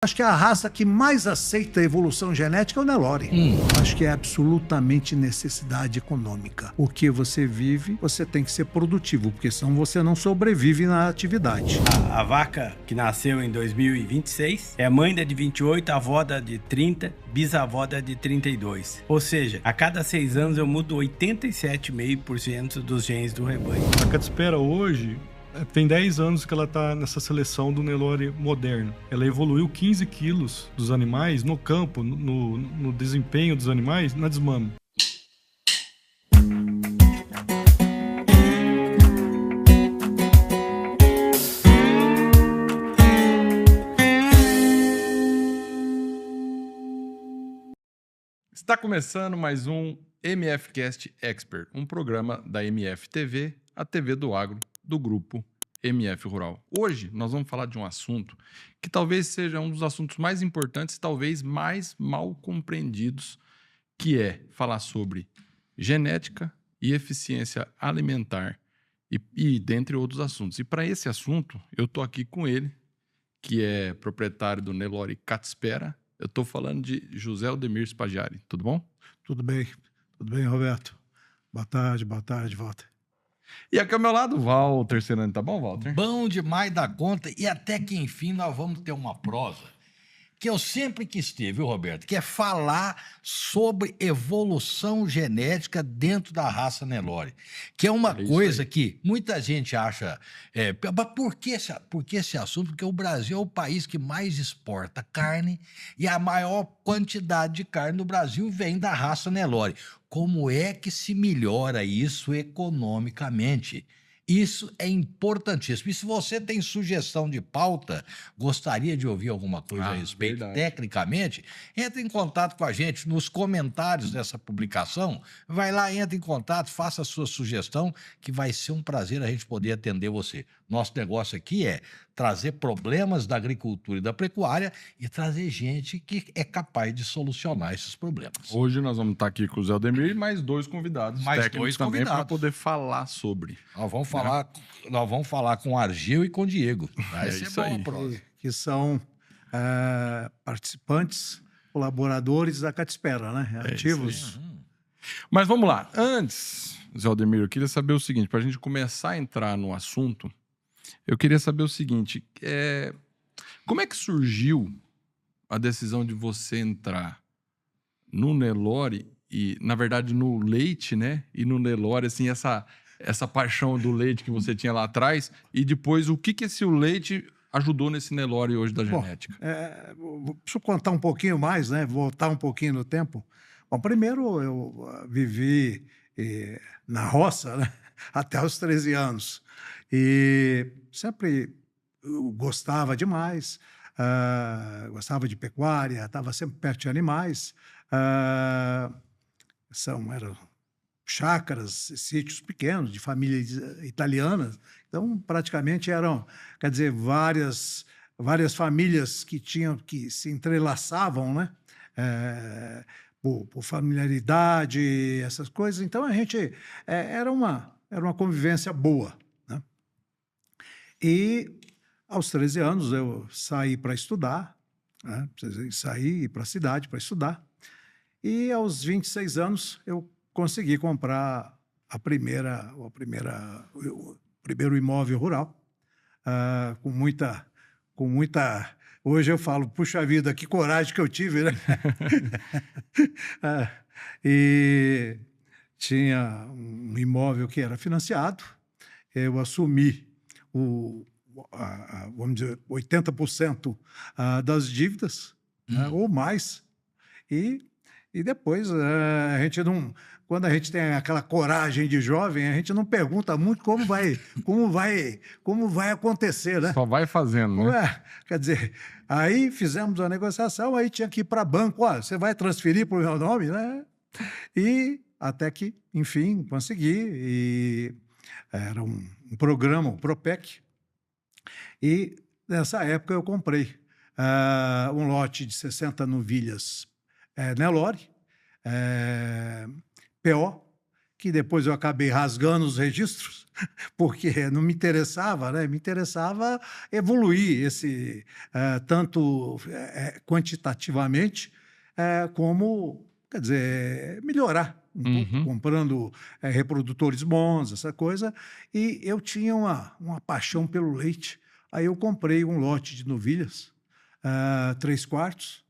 Acho que a raça que mais aceita a evolução genética é o Nelore. Acho que é absolutamente necessidade econômica. O que você vive, você tem que ser produtivo, porque senão você não sobrevive na atividade. A vaca que nasceu em 2026 é mãe da de 28, avó da de 30, bisavó da de 32. Ou seja, a cada 6 anos eu mudo 87,5% dos genes do rebanho. A Catsispera hoje tem 10 anos que ela está nessa seleção do Nelore moderno. Ela evoluiu 15 quilos dos animais no campo, no desempenho dos animais, na desmame. Está começando mais um MFcast Expert, um programa da MF TV, a TV do Agro, do grupo MF Rural. Hoje nós vamos falar de um assunto que talvez seja um dos assuntos mais importantes, talvez mais mal compreendidos, que é falar sobre genética e eficiência alimentar e dentre outros assuntos. E para esse assunto, eu estou aqui com ele, que é proprietário do Nelore Catsispera. Eu estou falando de José Aldemir Spaggiari. Tudo bom? Tudo bem, Roberto. Boa tarde, Walter. E aqui ao meu lado, Walter Senani. Tá bom, Walter? Bom demais da conta. E até que, enfim, nós vamos ter uma prosa que eu sempre quis ter, viu, Roberto? Que é falar sobre evolução genética dentro da raça Nelore. Que é uma coisa que muita gente acha... mas por que esse assunto? Porque o Brasil é o país que mais exporta carne e a maior quantidade de carne do Brasil vem da raça Nelore. Como é que se melhora isso economicamente? Isso é importantíssimo. E se você tem sugestão de pauta, gostaria de ouvir alguma coisa a respeito tecnicamente, entre em contato com a gente nos comentários dessa publicação. Vai lá, entre em contato, faça a sua sugestão, que vai ser um prazer a gente poder atender você. Nosso negócio aqui é trazer problemas da agricultura e da pecuária e trazer gente que é capaz de solucionar esses problemas. Hoje nós vamos estar aqui com o Zé Aldemir e mais 2 convidados técnicos também para poder falar sobre. Nós vamos falar com o Argil e com o Diego. Vai ser isso aí. Que são participantes, colaboradores da Catsispera, né? Ativos. Mas vamos lá. Antes, Zé Aldemir, eu queria saber o seguinte, para a gente começar a entrar no assunto, eu queria saber o seguinte, como é que surgiu a decisão de você entrar no Nelore e, na verdade, no leite, né? E no Nelore, assim, essa paixão do leite que você tinha lá atrás, e depois o que esse leite ajudou nesse Nelore hoje da genética? Preciso contar um pouquinho mais, né? Voltar um pouquinho no tempo. Bom, primeiro eu vivi na roça, né? Até os 13 anos. E sempre eu gostava demais, gostava de pecuária, estava sempre perto de animais. Eram chácaras, sítios pequenos, de famílias italianas. Então, praticamente eram, quer dizer, várias famílias que se entrelaçavam, né? Por familiaridade, essas coisas. Então, a gente... era uma convivência boa, né? E, aos 13 anos, eu saí para estudar, né? Saí para a cidade para estudar. E, aos 26 anos, eu consegui comprar o primeiro imóvel rural, com muita... Hoje eu falo, puxa vida, que coragem que eu tive, né? E tinha um imóvel que era financiado, eu assumi vamos dizer, 80% das dívidas, né, ou mais, e depois a gente não... Quando a gente tem aquela coragem de jovem, a gente não pergunta muito como vai acontecer, né? Só vai fazendo, né? Quer dizer, aí fizemos a negociação, aí tinha que ir para banco, você vai transferir para o meu nome, né? E até que, enfim, consegui. E era um programa, o Propec, e nessa época eu comprei um lote de 60 novilhas Nelore, PO, que depois eu acabei rasgando os registros, porque não me interessava, né? Me interessava evoluir tanto quantitativamente como, quer dizer, melhorar um pouco, comprando reprodutores bons, essa coisa. E eu tinha uma paixão pelo leite. Aí eu comprei um lote de novilhas, 3/4,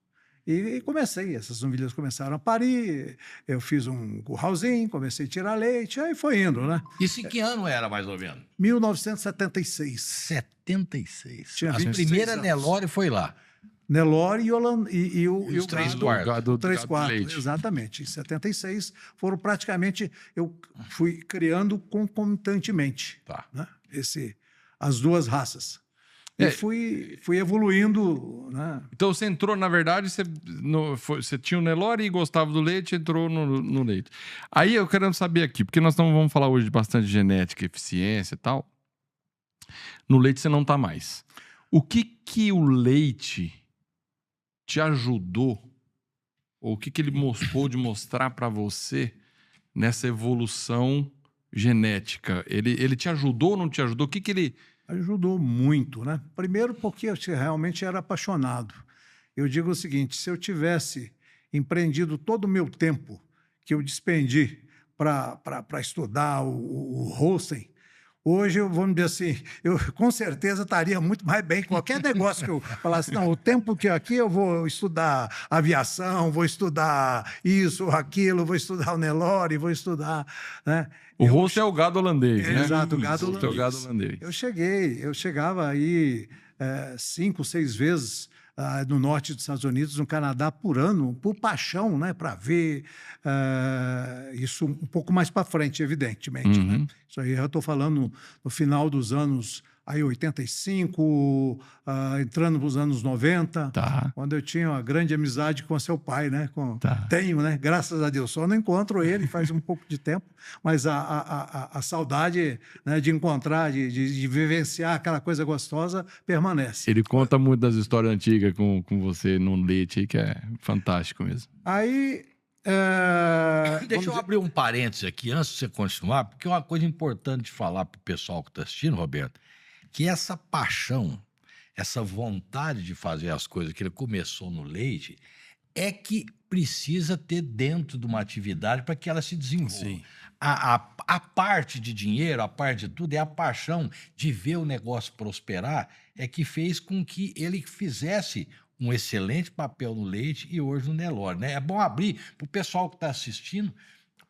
e comecei. Essas novilhas começaram a parir, eu fiz um curralzinho, comecei a tirar leite, aí foi indo, né? Isso em que ano era, mais ou menos? 1976. 76. Tinha A 26 primeira anos. Nelore foi lá. Nelore e o os três gado, quartos. o 3/4, leite. exatamente. Em 76 foram praticamente, eu fui criando concomitantemente, Tá. né? As duas raças. E É. fui evoluindo, né? Então você entrou, na verdade, você tinha o Nelore e gostava do leite, entrou no leite. Aí eu quero saber aqui, porque nós vamos falar hoje de bastante genética, eficiência e tal. No leite você não tá mais. O que o leite te ajudou, ou o que ele pôde mostrar para você nessa evolução genética? Ele te ajudou ou não te ajudou? O que ele... Ajudou muito, né? Primeiro porque eu realmente era apaixonado. Eu digo o seguinte, se eu tivesse empreendido todo o meu tempo que eu despendi para estudar o Holstein, hoje, vamos dizer assim, eu com certeza estaria muito mais bem. Qualquer negócio que eu falasse, não, o tempo que aqui eu vou estudar aviação, vou estudar isso, aquilo, vou estudar o Nelore, vou estudar, né? O rosto é o gado holandês, né? Exato, o gado rosto é o gado holandês. holandês. Eu chegava aí 5, 6 vezes no norte dos Estados Unidos, no Canadá, por ano, por paixão, né? Para ver isso um pouco mais para frente, evidentemente. Né? Isso aí eu estou falando no final dos anos aí 85, entrando nos anos 90, Tá. quando eu tinha uma grande amizade com seu pai, né? Tá. Tenho, né? Graças a Deus. Só não encontro ele faz um pouco de tempo, mas a saudade, né, de encontrar, de vivenciar aquela coisa gostosa permanece. Ele conta muito das histórias antigas com você no leite aí, que é fantástico mesmo. Aí... Deixa eu abrir um parênteses aqui antes de você continuar, porque é uma coisa importante de falar para o pessoal que está assistindo, Roberto, que essa paixão, essa vontade de fazer as coisas que ele começou no leite, é que precisa ter dentro de uma atividade para que ela se desenvolva. Sim. A parte de dinheiro, a parte de tudo, é a paixão de ver o negócio prosperar, é que fez com que ele fizesse um excelente papel no leite e hoje no Nelore, né? É bom abrir para o pessoal que está assistindo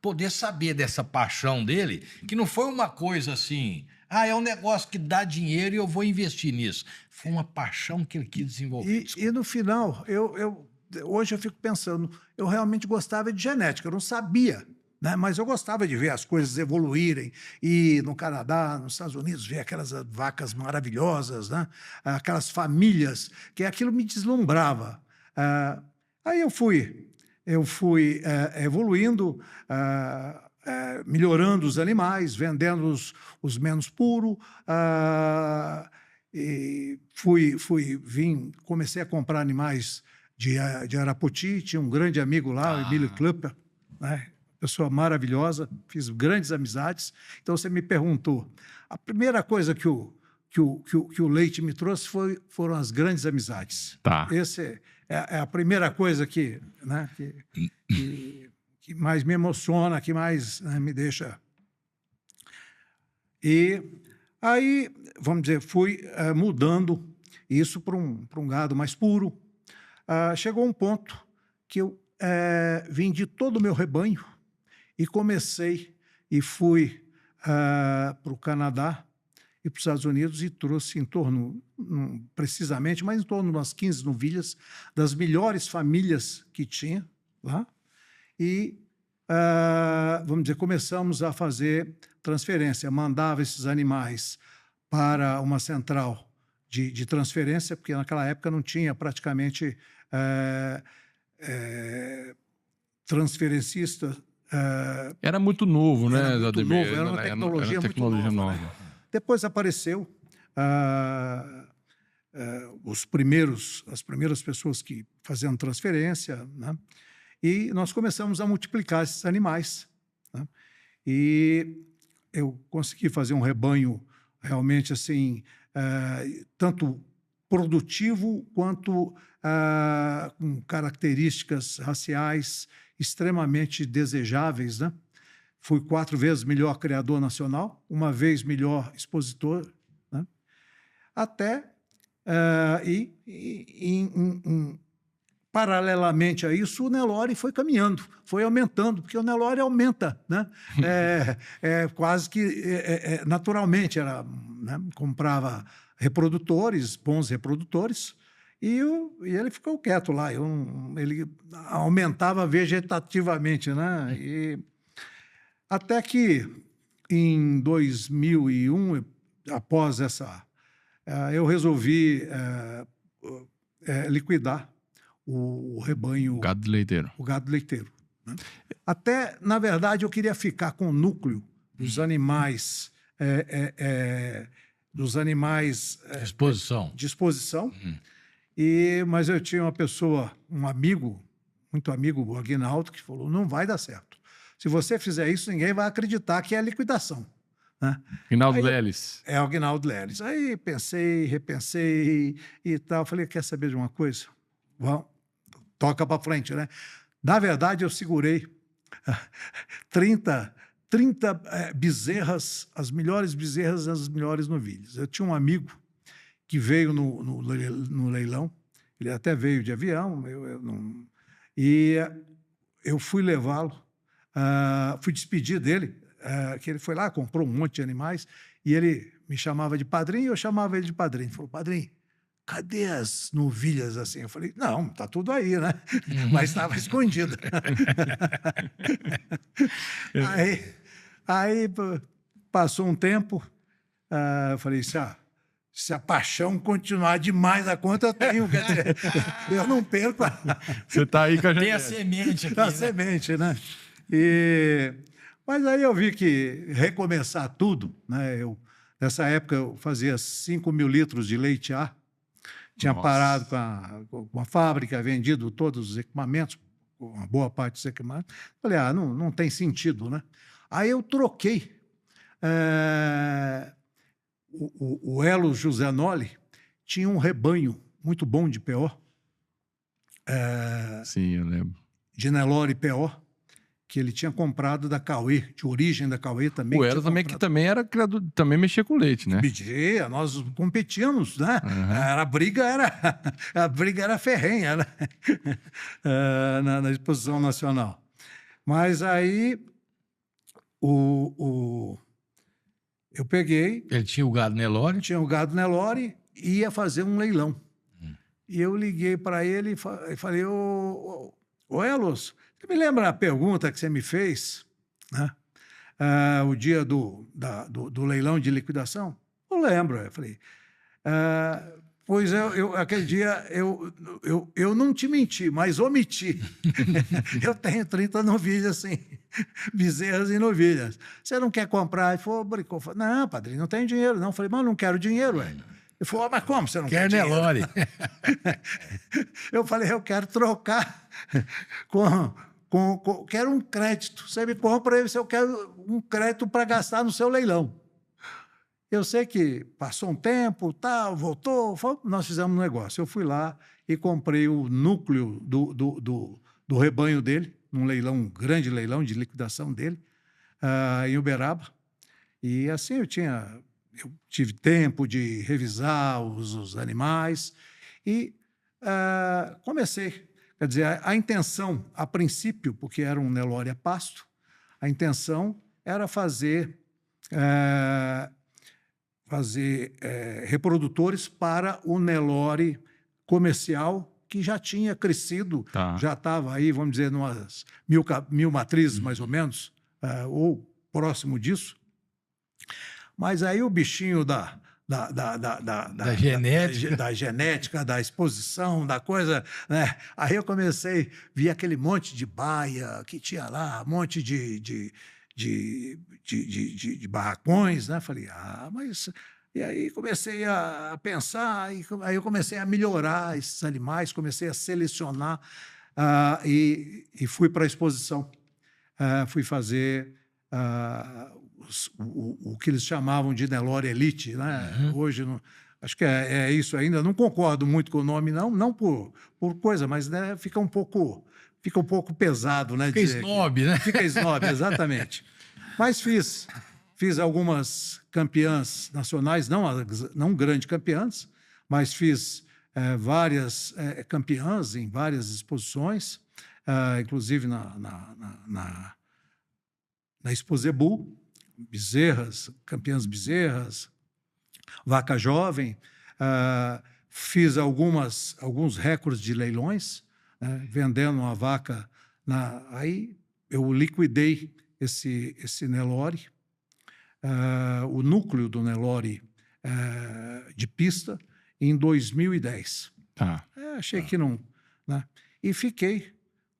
poder saber dessa paixão dele, que não foi uma coisa assim, é um negócio que dá dinheiro e eu vou investir nisso. Foi uma paixão que ele quis desenvolver. E no final, hoje eu fico pensando, eu realmente gostava de genética, eu não sabia, né? Mas eu gostava de ver as coisas evoluírem, e no Canadá, nos Estados Unidos, ver aquelas vacas maravilhosas, né? Aquelas famílias, que aquilo me deslumbrava. Aí eu fui evoluindo, melhorando os animais, vendendo os menos puros, e comecei a comprar animais de Arapoti. Tinha um grande amigo lá, o Emílio Klupper, né? Pessoa maravilhosa, fiz grandes amizades. Então você me perguntou, a primeira coisa que o leite me trouxe foram as grandes amizades. Tá. Esse é a primeira coisa que mais me emociona, que mais, né, me deixa. E aí, vamos dizer, fui mudando isso para um gado mais puro. Chegou um ponto que eu vendi todo o meu rebanho e comecei e fui para o Canadá e para os Estados Unidos e trouxe em torno, precisamente, mas em torno de umas 15 novilhas das melhores famílias que tinha lá. E, vamos dizer, começamos a fazer transferência. Mandava esses animais para uma central de transferência, porque naquela época não tinha praticamente transferencista. Era muito novo, né, Era muito Ademir? novo, era uma tecnologia muito nova, nova. né? Depois apareceu as primeiras pessoas que faziam transferência, né? E nós começamos a multiplicar esses animais, né? E eu consegui fazer um rebanho realmente assim, tanto produtivo quanto com características raciais extremamente desejáveis, né? Fui 4 vezes melhor criador nacional, 1 vez melhor expositor, né? Até paralelamente a isso, o Nelore foi caminhando, foi aumentando, porque o Nelore aumenta, né? Quase que naturalmente, né? Comprava reprodutores, bons reprodutores, e ele ficou quieto lá. Ele aumentava vegetativamente, né? E até que em 2001, após eu resolvi liquidar o rebanho. Gado leiteiro. O gado leiteiro, né? Até, na verdade, eu queria ficar com o núcleo dos animais. De exposição. Mas eu tinha uma pessoa, um amigo, muito amigo, o Aguinaldo, que falou: não vai dar certo. Se você fizer isso, ninguém vai acreditar que é liquidação, né? Aguinaldo Leles. É o Aguinaldo Leles. Aí pensei, repensei e tal. Falei: quer saber de uma coisa? Vamos, toca para frente, né? Na verdade, eu segurei 30 bezerras, as melhores bezerras, as melhores novilhas. Eu tinha um amigo que veio no leilão, ele até veio de avião, e eu fui levá-lo, fui despedir dele, que ele foi lá, comprou um monte de animais, e ele me chamava de padrinho, e eu chamava ele de padrinho. Ele falou: padrinho, cadê as novilhas assim? Eu falei: não, tá tudo aí, né? Mas estava escondido. Aí passou um tempo, eu falei: se a paixão continuar demais a conta, eu tenho. Quer dizer, eu não perco. Você está aí com a gente. Tem a semente aqui. A semente, né? Mas aí eu vi que recomeçar tudo, né? Nessa época eu fazia 5.000 litros de leite A, tinha parado com a fábrica, vendido todos os equipamentos, uma boa parte dos equipamentos. Falei: não tem sentido, né? Aí eu troquei. O Elo José Noli tinha um rebanho muito bom de PO. Sim, eu lembro. De Nelore PO, que ele tinha comprado da Cauê, de origem da Cauê também. O Elo também, que também era criador, também mexia com leite, né? Pedia, nós competíamos, né? A briga era ferrenha, né? Na exposição nacional. Mas aí eu peguei. Ele tinha o gado Nelore? Tinha o gado Nelore e ia fazer um leilão. E eu liguei para ele e falei: ô Elos, você me lembra a pergunta que você me fez, né? O dia do leilão de liquidação? Eu lembro. Eu falei: pois aquele dia eu não te menti, mas omiti. Eu tenho 30 novilhas, assim, bezerras e novilhas. Você não quer comprar? Ele falou: brincou. Falei: não, padrinho, não tenho dinheiro, não. Eu falei: mas não quero dinheiro, velho. Ele falou: mas como você não quer dinheiro? Nelore. Eu falei: eu quero trocar quero um crédito. Você me compra, eu quero um crédito para gastar no seu leilão. Eu sei que passou um tempo, tal, voltou, nós fizemos um negócio. Eu fui lá e comprei o núcleo do rebanho dele, num leilão, um grande leilão de liquidação dele, em Uberaba. E assim eu tive tempo de revisar os animais e comecei. Quer dizer, a intenção, a princípio, porque era um Nelore a pasto, a intenção era fazer reprodutores para o Nelore comercial, que já tinha crescido, já estava aí, vamos dizer, umas 1.000 matrizes, mais ou menos, ou próximo disso. Mas aí o bichinho da genética, da exposição, da coisa, né? Aí eu comecei, vi aquele monte de baia que tinha lá, um monte de barracões, né? Falei: mas... E aí comecei a pensar, aí eu comecei a melhorar esses animais, comecei a selecionar e fui para a exposição. Fui fazer o que eles chamavam de Nelore Elite, né? Hoje, acho que é isso ainda. Não concordo muito com o nome, não por coisa, mas né, fica um pouco pesado, né? Fica snob, né? Fica snob, exatamente. Mas fiz algumas campeãs nacionais, não grandes campeãs, mas fiz várias campeãs em várias exposições, inclusive na Expo Zebu, campeãs bezerras, vaca jovem, fiz alguns recordes de leilões, né, vendendo uma vaca. Aí eu liquidei esse Nelore, o núcleo do Nelore de pista, em 2010. Tá. Achei que não. Né? E fiquei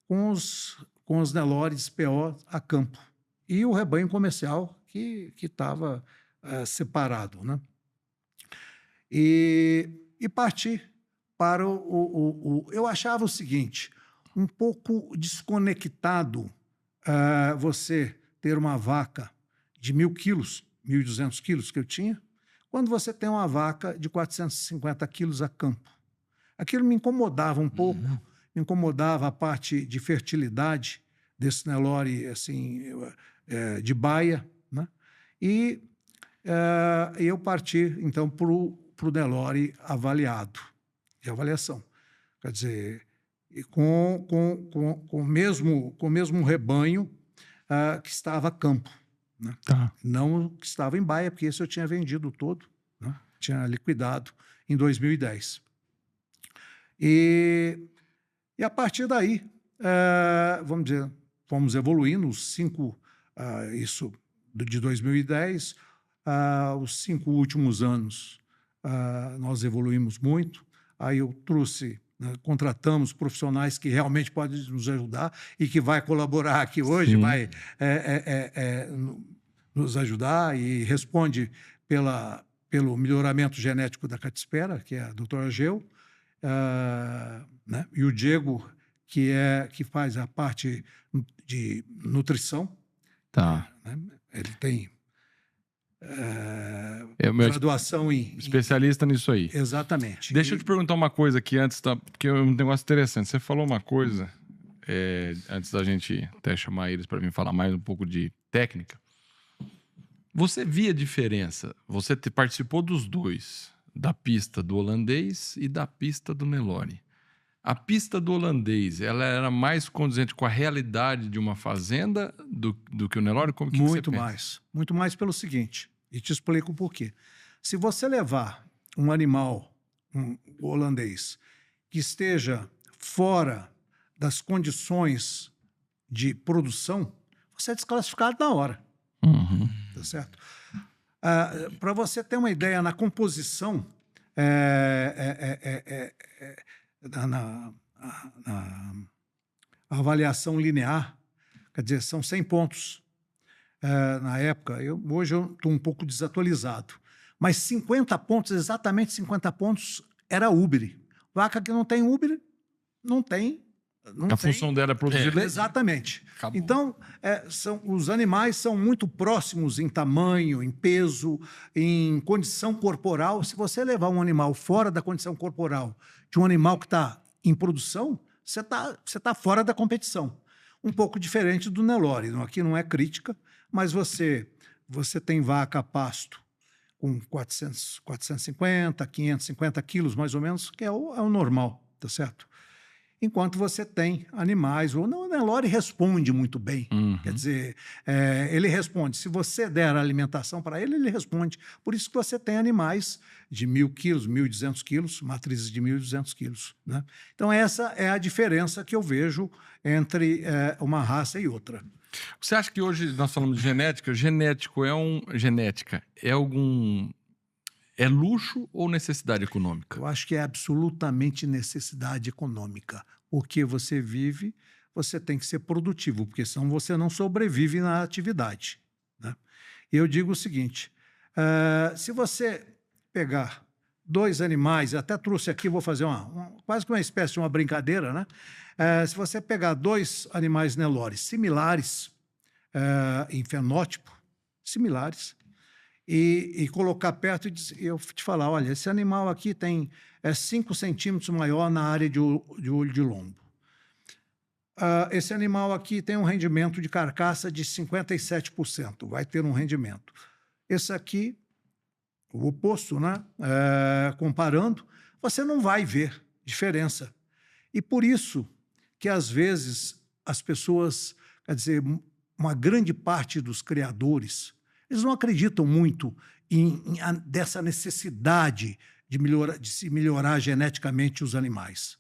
com os Nelores PO a campo. E o rebanho comercial que estava separado. Né? E parti para eu achava o seguinte, um pouco desconectado você ter uma vaca de 1.000 quilos, 1.200 quilos que eu tinha, quando você tem uma vaca de 450 quilos a campo. Aquilo me incomodava um pouco, me incomodava a parte de fertilidade desse Nelore assim, de baia, né? E eu parti, então, para o Nelore avaliado, de avaliação. Quer dizer, com o mesmo rebanho que estava a campo. Né? Tá. Não que estava em baia, porque esse eu tinha vendido todo, né? Tinha liquidado em 2010. E a partir daí, vamos dizer, fomos evoluindo, isso de 2010, os 5 últimos anos nós evoluímos muito. Aí eu trouxe, né, contratamos profissionais que realmente podem nos ajudar e que vai colaborar aqui hoje, Sim. vai nos ajudar e responde pelo melhoramento genético da Catispera, que é a doutora Ageu, né? E o Diego, que faz a parte de nutrição. Tá. Né? Ele tem É o meu graduação especialista nisso aí. Exatamente. Deixa eu te perguntar uma coisa aqui antes, porque é um negócio interessante. Você falou uma coisa, antes da gente até chamar eles para vir falar mais um pouco de técnica. Você via diferença? Você participou dos dois, da pista do holandês e da pista do Nelore. A pista do holandês, ela era mais condizente com a realidade de uma fazenda do que o Nelore? Como que Muito você pensa? mais. Muito mais pelo seguinte, e te explico o porquê. Se você levar um animal, um holandês, que esteja fora das condições de produção, você é desclassificado na hora. Uhum. Tá certo? Para você ter uma ideia, na composição, na avaliação linear, quer dizer, são 100 pontos. Na época, hoje eu estou um pouco desatualizado, mas 50 pontos, exatamente 50 pontos, era úbere. Vaca que não tem úbere, não tem. A função dela é produzir leite. Exatamente. Acabou. Então, os animais são muito próximos em tamanho, em peso, em condição corporal. Se você levar um animal fora da condição corporal de um animal que está em produção, você tá fora da competição. Um pouco diferente do Nelore. Aqui não é crítica, mas você tem vaca a pasto com 450, 550 quilos, mais ou menos, que é o normal, tá certo? Enquanto você tem animais, o Nelore responde muito bem. Uhum. Quer dizer, ele responde. Se você der alimentação para ele, ele responde. Por isso que você tem animais de 1.000 quilos, 1.200 quilos, matrizes de 1.200 quilos. Né? Então, essa é a diferença que eu vejo entre uma raça e outra. Você acha que hoje nós falamos de genética? Genética é luxo ou necessidade econômica? Eu acho que é absolutamente necessidade econômica. Porque você vive, você tem que ser produtivo, porque senão você não sobrevive na atividade. Né? E eu digo o seguinte, se você pegar 2 animais, até trouxe aqui, vou fazer quase que uma espécie de uma brincadeira, né? Se você pegar 2 animais Nelores similares, em fenótipo similares e colocar perto e eu te falar, olha, esse animal aqui tem 5 centímetros maior na área de olho de lombo. Esse animal aqui tem um rendimento de carcaça de 57%, vai ter um rendimento. Esse aqui, o oposto, né? Comparando, você não vai ver diferença. E por isso que, às vezes, as pessoas, quer dizer, uma grande parte dos criadores, eles não acreditam muito dessa necessidade de se melhorar geneticamente os animais.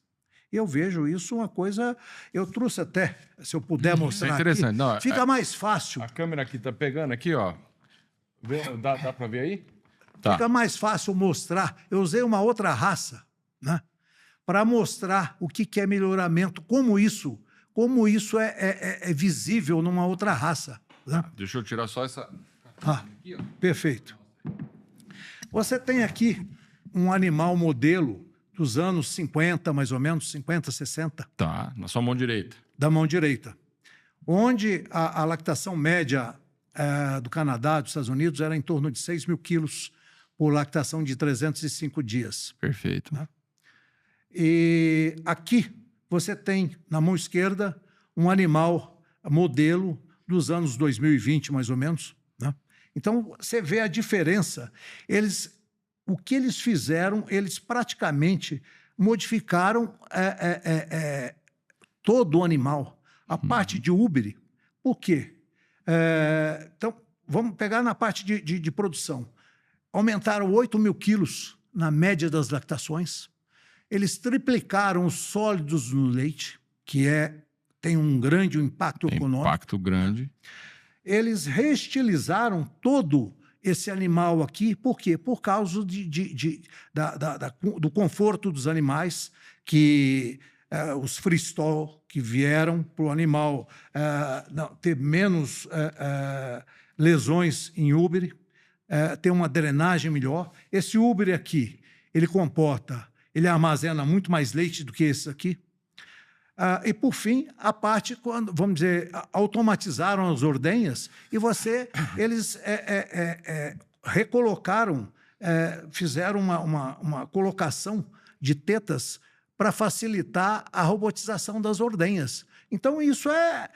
Eu vejo isso uma coisa... Eu trouxe até, se eu puder mostrar interessante. aqui, Não, fica mais fácil. A câmera aqui tá pegando aqui, ó. Dá para ver aí? Tá. Fica mais fácil mostrar. Eu usei uma outra raça, né, para mostrar o que é melhoramento, como isso é visível numa outra raça. Né? Deixa eu tirar só essa... Aqui, ó. Perfeito. Você tem aqui um animal modelo dos anos 50, mais ou menos, 50, 60. Tá, na sua mão direita. Da mão direita. Onde a lactação média do Canadá, dos Estados Unidos, era em torno de 6 mil quilos por lactação de 305 dias. Perfeito. Né? E aqui você tem, na mão esquerda, um animal modelo dos anos 2020, mais ou menos. Né? Então, você vê a diferença. O que eles fizeram, eles praticamente modificaram todo o animal. A parte de úbere. Por quê? Então, vamos pegar na parte de produção. Aumentaram 8 mil quilos na média das lactações. Eles triplicaram os sólidos no leite, que tem um grande impacto econômico. Impacto grande. Eles reestilizaram todo esse animal aqui, por quê? Por causa do conforto dos animais, que os freestall que vieram para o animal ter menos lesões em úbere, ter uma drenagem melhor. Esse úbere aqui, ele armazena muito mais leite do que esse aqui. E, por fim, a parte, quando, vamos dizer, automatizaram as ordenhas e eles recolocaram, fizeram uma colocação de tetas para facilitar a robotização das ordenhas. Então, isso é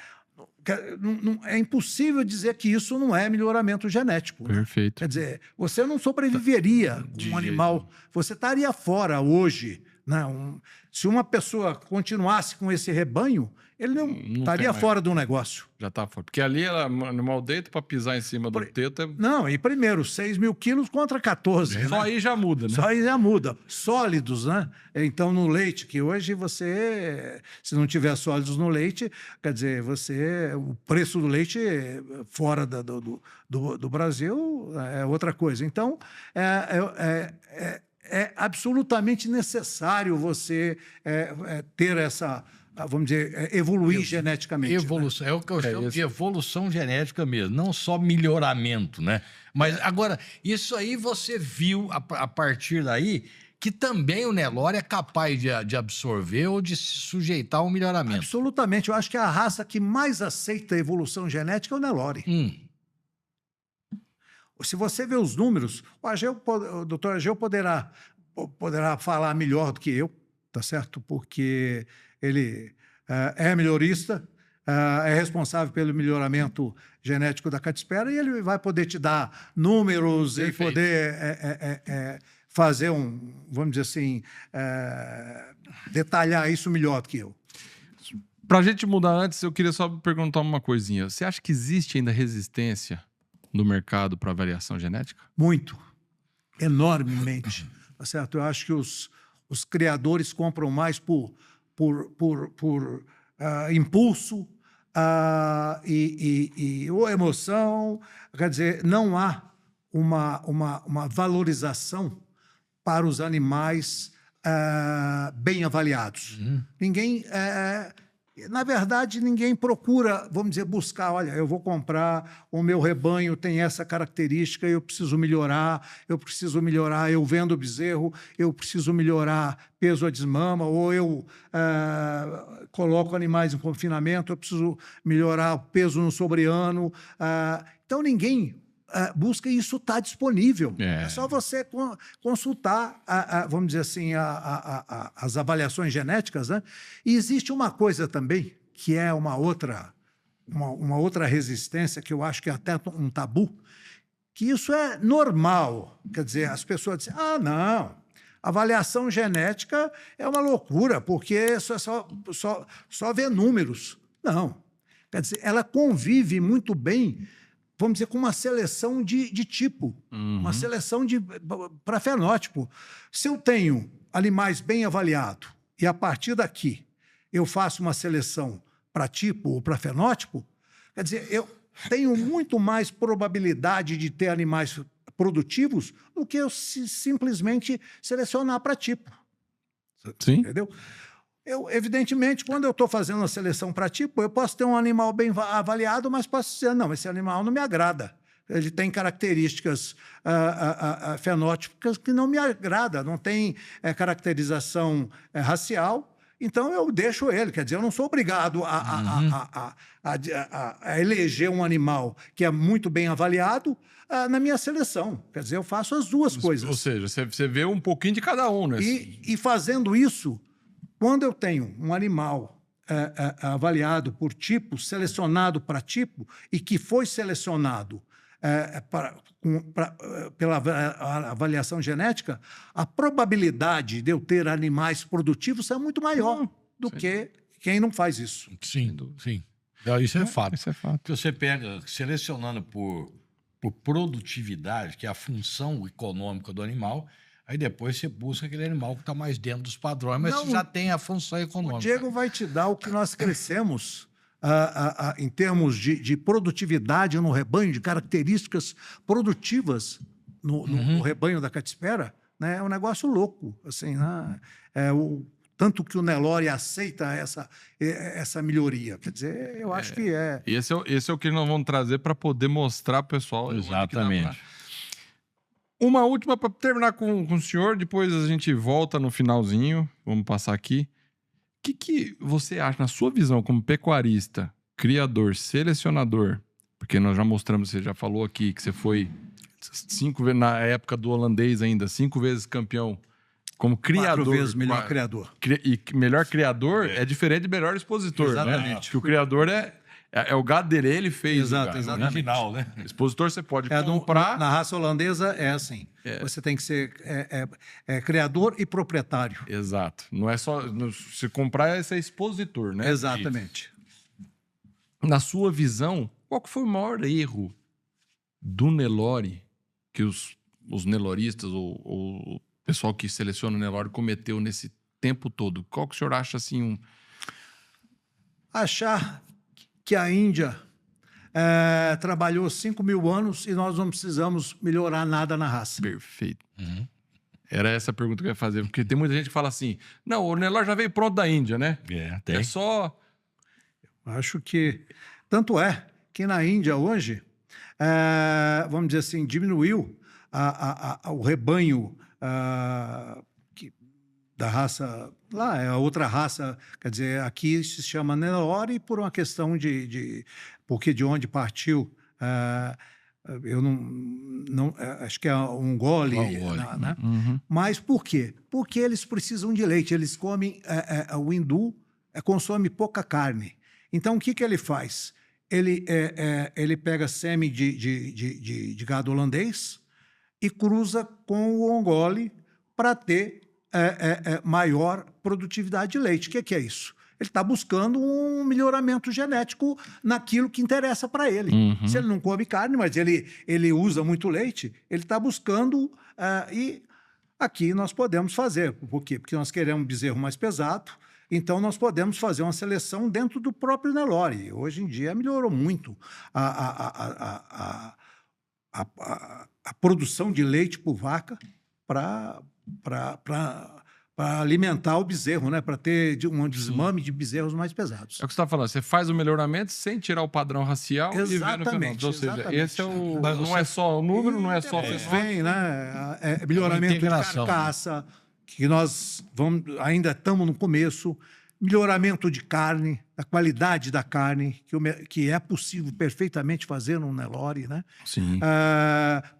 impossível dizer que isso não é melhoramento genético. Perfeito. Né? Quer dizer, você não sobreviveria com um animal, você estaria fora hoje. Não, se uma pessoa continuasse com esse rebanho, ele não estaria fora do negócio. Já está fora. Porque ali o animal deita para pisar em cima do teto. Não, e primeiro, 6 mil quilos contra 14. Só aí já muda, né? Só aí já muda. Sólidos, né? Então, no leite, que hoje se não tiver sólidos no leite, quer dizer, o preço do leite fora do Brasil é outra coisa. Então, é absolutamente necessário você ter essa, vamos dizer, evoluir geneticamente. Evolução, né? é o que eu chamo de evolução genética mesmo, não só melhoramento, né? Mas agora, isso aí você viu a partir daí que também o Nelore é capaz de absorver ou de se sujeitar ao melhoramento. Absolutamente. Eu acho que a raça que mais aceita a evolução genética é o Nelore. Se você vê os números, o doutor Ageu poderá falar melhor do que eu, tá certo? Porque ele é melhorista, é responsável pelo melhoramento genético da Catispera e ele vai poder te dar números. Perfeito. E poder fazer vamos dizer assim, detalhar isso melhor do que eu. Para a gente mudar antes, eu queria só perguntar uma coisinha. Você acha que existe ainda resistência no mercado para variação genética? Muito. Enormemente. Tá certo? Eu acho que os criadores compram mais por impulso ou emoção. Quer dizer, não há uma valorização para os animais bem avaliados. Ninguém... Na verdade, ninguém procura, vamos dizer, buscar, olha, eu vou comprar, o meu rebanho tem essa característica, eu preciso melhorar, eu vendo bezerro, eu preciso melhorar peso a desmama, ou eu coloco animais em confinamento, eu preciso melhorar o peso no sobre-ano. Então, ninguém busca e isso está disponível. É só você consultar, vamos dizer assim, as avaliações genéticas, né? E existe uma coisa também, que é uma outra resistência, que eu acho que é até um tabu, que isso é normal. Quer dizer, as pessoas dizem, não, avaliação genética é uma loucura, porque só vê números. Não. Quer dizer, ela convive muito bem, vamos dizer, com uma seleção de tipo, uma seleção para fenótipo. Se eu tenho animais bem avaliados e, a partir daqui, eu faço uma seleção para tipo ou para fenótipo, quer dizer, eu tenho muito mais probabilidade de ter animais produtivos do que eu simplesmente selecionar para tipo. Sim. Entendeu? Evidentemente, quando eu estou fazendo a seleção para tipo, eu posso ter um animal bem avaliado, mas posso dizer, não, esse animal não me agrada. Ele tem características fenótipicas que não me agradam, não tem caracterização racial, então eu deixo ele. Quer dizer, eu não sou obrigado a eleger um animal que é muito bem avaliado na minha seleção. Quer dizer, eu faço as duas coisas. Ou seja, você vê um pouquinho de cada um, né? E fazendo isso, quando eu tenho um animal avaliado por tipo, selecionado para tipo, e que foi selecionado pela avaliação genética, a probabilidade de eu ter animais produtivos é muito maior do que quem não faz isso. Sim, sim. Isso é fato. Isso é fato. Porque você pega, selecionando por produtividade, que é a função econômica do animal, aí depois você busca aquele animal que está mais dentro dos padrões, mas você já tem a função econômica. O Diego vai te dar o que nós crescemos em termos de produtividade no rebanho, de características produtivas no rebanho da Catisperra, né? É um negócio louco. Assim, né? Tanto que o Nelore aceita essa melhoria. Quer dizer, eu acho que é... Esse é o que nós vamos trazer para poder mostrar para o pessoal. Exatamente. Uma última para terminar com o senhor, depois a gente volta no finalzinho. Vamos passar aqui. O que você acha, na sua visão, como pecuarista, criador, selecionador? Porque nós já mostramos, você já falou aqui que você foi 5 vezes, na época do holandês ainda, 5 vezes campeão como criador. 4 vezes melhor criador. E melhor criador é diferente de melhor expositor. Exatamente. Né? Porque o criador é o gado dele, ele fez. Exatamente. Original, né? Expositor você pode comprar. Na raça holandesa é assim. Você tem que ser criador e proprietário. Exato. Não é só... Se comprar, é ser expositor, né? Exatamente. Na sua visão, qual que foi o maior erro do Nelore que os neloristas ou o pessoal que seleciona o Nelore cometeu nesse tempo todo? Qual que o senhor acha assim Achar que a Índia trabalhou 5.000 anos e nós não precisamos melhorar nada na raça. Perfeito. Era essa a pergunta que eu ia fazer, porque tem muita gente que fala assim, não, o Nelore já veio pronto da Índia, né? Tem. É só... Acho que... Tanto é que na Índia hoje, vamos dizer assim, diminuiu o rebanho da raça... Lá é a outra raça, quer dizer, aqui se chama Nelore por uma questão porque de onde partiu, eu não acho que é um gole, né? Mas por quê? Porque eles precisam de leite, eles comem, o hindu consome pouca carne. Então, o que ele faz? Ele pega sêmen de gado holandês e cruza com o ongole para ter maior produtividade de leite. O que é isso? Ele está buscando um melhoramento genético naquilo que interessa para ele. Se ele não come carne, mas ele usa muito leite, ele está buscando... e aqui nós podemos fazer. Por quê? Porque nós queremos um bezerro mais pesado, então nós podemos fazer uma seleção dentro do próprio Nelore. Hoje em dia melhorou muito a produção de leite por vaca para alimentar o bezerro, né? Para ter um desmame de bezerros mais pesados. É o que você está falando, você faz o melhoramento sem tirar o padrão racial e ver no final. Ou seja, esse é o... Não é só o número, não é só o vem, né? Melhoramento de carcaça, que nós ainda estamos no começo. melhoramento de carne, da qualidade da carne, que é possível perfeitamente fazer num Nelore, né? Sim.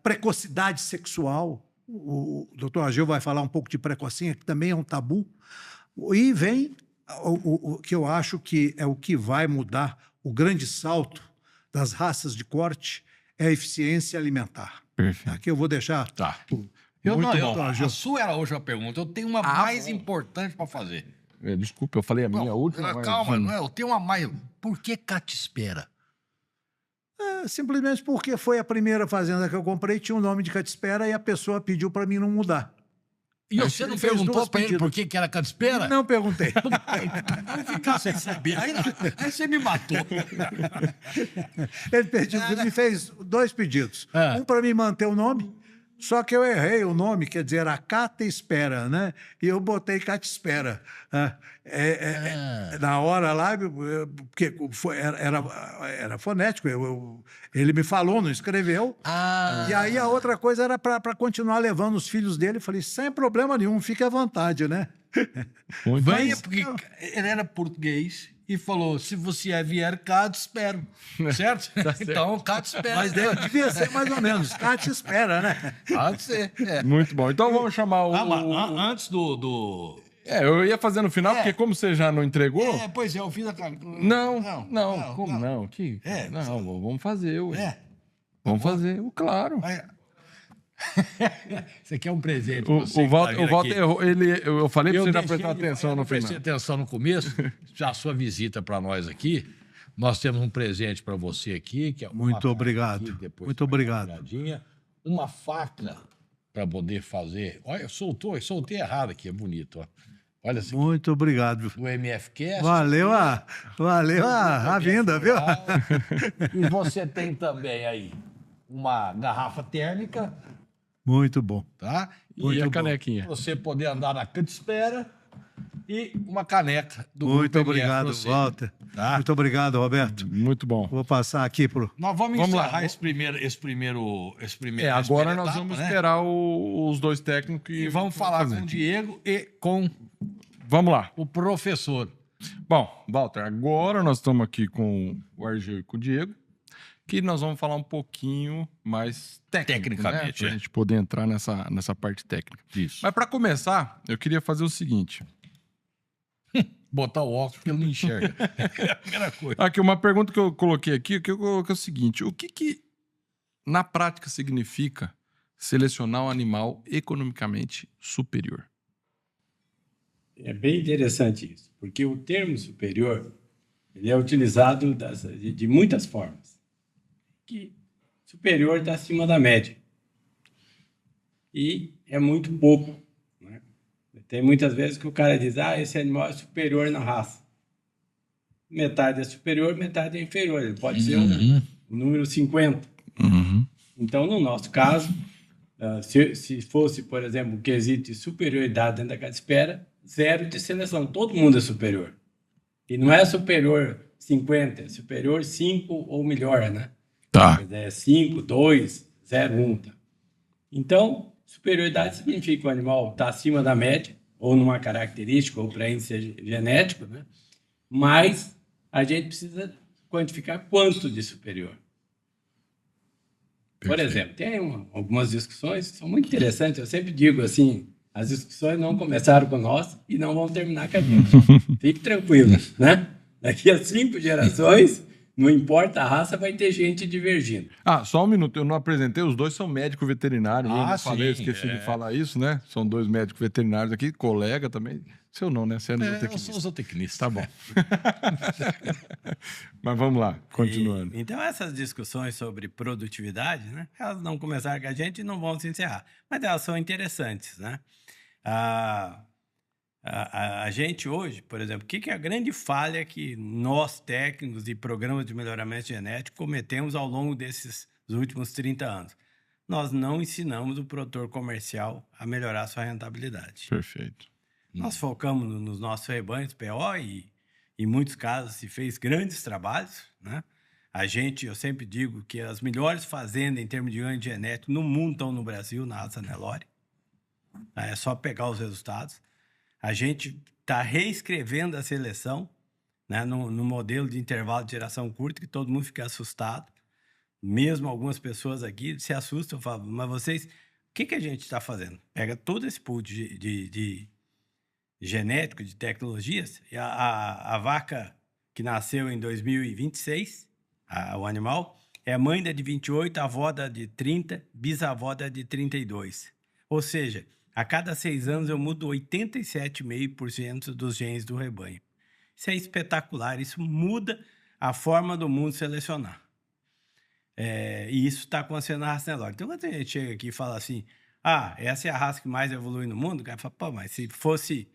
Precocidade sexual. O doutor Ageu vai falar um pouco de precocinha, que também é um tabu. E vem o que eu acho que é o que vai mudar o grande salto das raças de corte, é a eficiência alimentar. Perfeito. Aqui eu vou deixar... Tá. A sua era a última pergunta. Eu tenho uma mais importante para fazer. Desculpa, eu falei a minha última. Mas... Calma, não é, eu tenho uma mais. Por que Catispera? Simplesmente porque foi a primeira fazenda que eu comprei, tinha o nome de Catispera e a pessoa pediu para mim não mudar. E você não fez perguntou duas para ele pedidas. por que era Catispera? Não perguntei. Aí ficar sem saber. Aí você me matou. Ele me fez 2 pedidos. Um para me manter o nome, só que eu errei o nome, quer dizer, era Cata Espera, né? E eu botei Catispera. Na hora lá, porque era fonético, ele me falou, não escreveu. E aí a outra coisa era para continuar levando os filhos dele. Eu falei, sem problema nenhum, fique à vontade, né? Venha, porque ele era português e falou, se você vier cá, te espero. Certo? Então, cá te espera. Mas devia ser mais ou menos, Cata Espera, né? Pode ser. Muito bom. Então vamos chamar Antes do... eu ia fazer no final, porque como você já não entregou... pois é, eu fiz a... Não. Vamos fazer, ué. Vamos fazer, claro. Isso aqui é um presente. O Walter errou. Eu falei para você já prestar atenção no final. Prestei atenção no começo. Já a sua visita para nós aqui. Nós temos um presente para você aqui. Que é Muito obrigado. Muito obrigado. Uma faca para poder fazer. Olha, soltei errado aqui, é bonito. Ó. Olha assim. Muito obrigado. Do MFcast. Valeu a vinda, viu? E você tem também aí uma garrafa térmica. Muito bom. Tá? E a canequinha. Pra você poder andar na Catispera e uma caneca do Muito Grupo MF obrigado, pra você. Walter. Tá? Muito obrigado, Roberto. Muito bom. Vou passar aqui pro... Nós vamos lá. encerrar esse primeiro. Agora nós etapa, vamos né? esperar os 2 técnicos E vamos falar com o Diego e com Vamos lá. o professor. Bom, Walter, agora nós estamos aqui com o Argeu e com o Diego, que nós vamos falar um pouquinho mais tecnicamente, né? Para a gente poder entrar nessa parte técnica. Isso. Mas para começar, eu queria fazer o seguinte. Botar o óculos porque ele não enxerga. É a primeira coisa. Aqui, uma pergunta que eu coloquei aqui, que eu coloquei o seguinte: o que na prática significa selecionar um animal economicamente superior? É bem interessante isso, porque o termo superior ele é utilizado de muitas formas. Que superior está acima da média. E é muito pouco. Né? Tem muitas vezes que o cara diz, esse animal é superior na raça. Metade é superior, metade é inferior. Ele pode ser um número 50. Então, no nosso caso, se fosse, por exemplo, um quesito de superioridade dentro da Catispera, 0 de seleção. Todo mundo é superior. E não é superior 50, é superior 5 ou melhor, né? Tá. É 5, 2, 0, 1. Tá? Então, superioridade significa que o animal está acima da média, ou numa característica, ou para índice genético, né? Mas a gente precisa quantificar quanto de superior. Por exemplo, tem algumas discussões que são muito interessantes. Eu sempre digo assim, as discussões não começaram com nós e não vão terminar com a gente. Fique tranquilo, né? Daqui a 5 gerações, não importa a raça, vai ter gente divergindo. Só um minuto, eu não apresentei, os 2 são médico veterinário. Eu não falei, eu esqueci de falar isso, né? São 2 médicos veterinários aqui, colega também. Seu não, né? Você é Eu sou zootecnista. Tá bom. Mas vamos lá, continuando. Então, essas discussões sobre produtividade, né? Elas não começaram com a gente e não vão se encerrar. Mas elas são interessantes, né? A gente hoje, por exemplo, o que é a grande falha que nós, técnicos e programas de melhoramento genético, cometemos ao longo desses últimos 30 anos? Nós não ensinamos o produtor comercial a melhorar sua rentabilidade. Perfeito. Nós focamos nos nossos rebanhos PO e, em muitos casos, se fez grandes trabalhos, né? Eu sempre digo que as melhores fazendas em termos de ganho genético no mundo estão no Brasil, na raça Nelore. É só pegar os resultados. A gente está reescrevendo a seleção, né, no modelo de intervalo de geração curta, que todo mundo fica assustado. Mesmo algumas pessoas aqui se assustam, falam, mas vocês, o que a gente está fazendo? Pega todo esse pool de genético, de tecnologias, e a vaca que nasceu em 2026, o animal, é mãe da de 28, avó da de 30, bisavó da de 32. Ou seja, a cada 6 anos eu mudo 87,5% dos genes do rebanho. Isso é espetacular, isso muda a forma do mundo selecionar. E isso está acontecendo na raça Nelore. Então, quando a gente chega aqui e fala assim, essa é a raça que mais evolui no mundo, o cara fala, pô, mas se fosse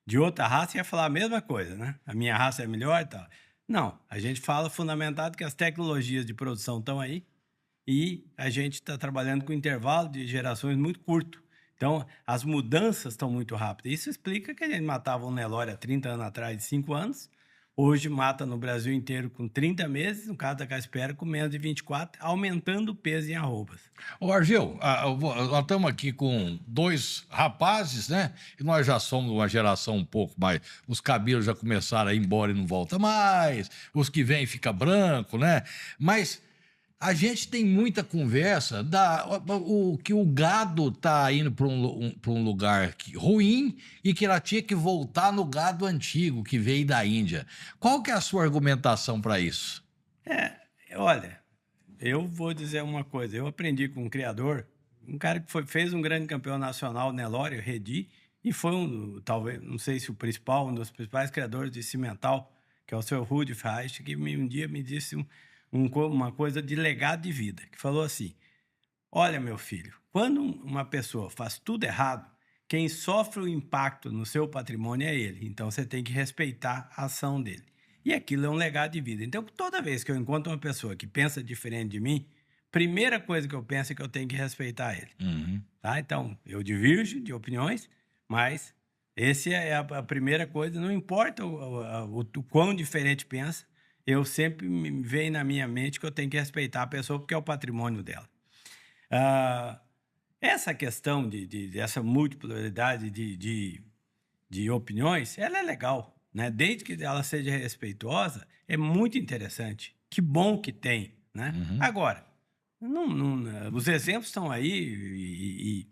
de outra raça, ia falar a mesma coisa, né? A minha raça é melhor e tal. Não, a gente fala fundamentado que as tecnologias de produção estão aí e a gente está trabalhando com intervalo de gerações muito curto. Então, as mudanças estão muito rápidas. Isso explica que a gente matava um Nelore há 30 anos atrás, de 5 anos. Hoje mata no Brasil inteiro com 30 meses, no caso da Caspera com menos de 24, aumentando o peso em arrobas. Ô, Argel, nós estamos aqui com 2 rapazes, né? E nós já somos uma geração um pouco mais... Os cabelos já começaram a ir embora e não volta mais. Os que vêm fica branco, né? Mas a gente tem muita conversa que o gado está indo para um lugar ruim e que ela tinha que voltar no gado antigo que veio da Índia. Qual que é a sua argumentação para isso? Olha, eu vou dizer uma coisa. Eu aprendi com um criador, um cara que fez um grande campeão nacional, Nelore, Redi, e foi talvez, não sei se o principal, um dos principais criadores de cimental, que é o seu Rudi Reich, que um dia me disse uma coisa de legado de vida, que falou assim, olha, meu filho, quando uma pessoa faz tudo errado, quem sofre o impacto no seu patrimônio é ele. Então, você tem que respeitar a ação dele. E aquilo é um legado de vida. Então, toda vez que eu encontro uma pessoa que pensa diferente de mim, primeira coisa que eu penso é que eu tenho que respeitar ele. Uhum. Tá? Então, eu divirjo de opiniões, mas essa é a primeira coisa. Não importa o quão diferente pensa, eu sempre me vejo na minha mente que eu tenho que respeitar a pessoa porque é o patrimônio dela. Essa questão dessa multipluralidade de opiniões, ela é legal, né? Desde que ela seja respeitosa, é muito interessante. Que bom que tem, né? Uhum. Agora, os exemplos estão aí e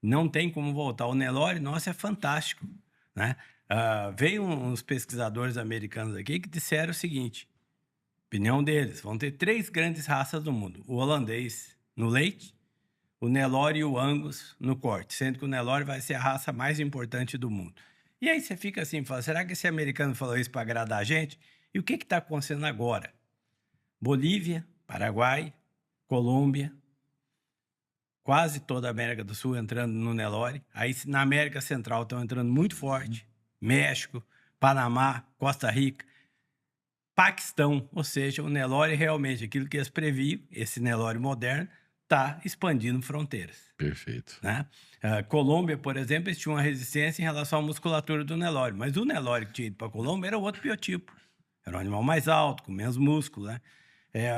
não tem como voltar. O Nelore, nossa, é fantástico, né? Veio uns pesquisadores americanos aqui que disseram o seguinte, opinião deles, vão ter 3 grandes raças do mundo. O holandês no leite, o Nelore e o Angus no corte, sendo que o Nelore vai ser a raça mais importante do mundo. E aí você fica assim, fala, será que esse americano falou isso para agradar a gente? E o que está acontecendo agora? Bolívia, Paraguai, Colômbia, quase toda a América do Sul entrando no Nelore. Aí na América Central estão entrando muito forte. México, Panamá, Costa Rica, Paquistão, ou seja, o Nelore realmente, aquilo que eles previam, esse Nelore moderno, está expandindo fronteiras. Perfeito. Né? Colômbia, por exemplo, eles tinham uma resistência em relação à musculatura do Nelore, mas o Nelore que tinha ido para a Colômbia era outro biotipo. Era um animal mais alto, com menos músculo, né?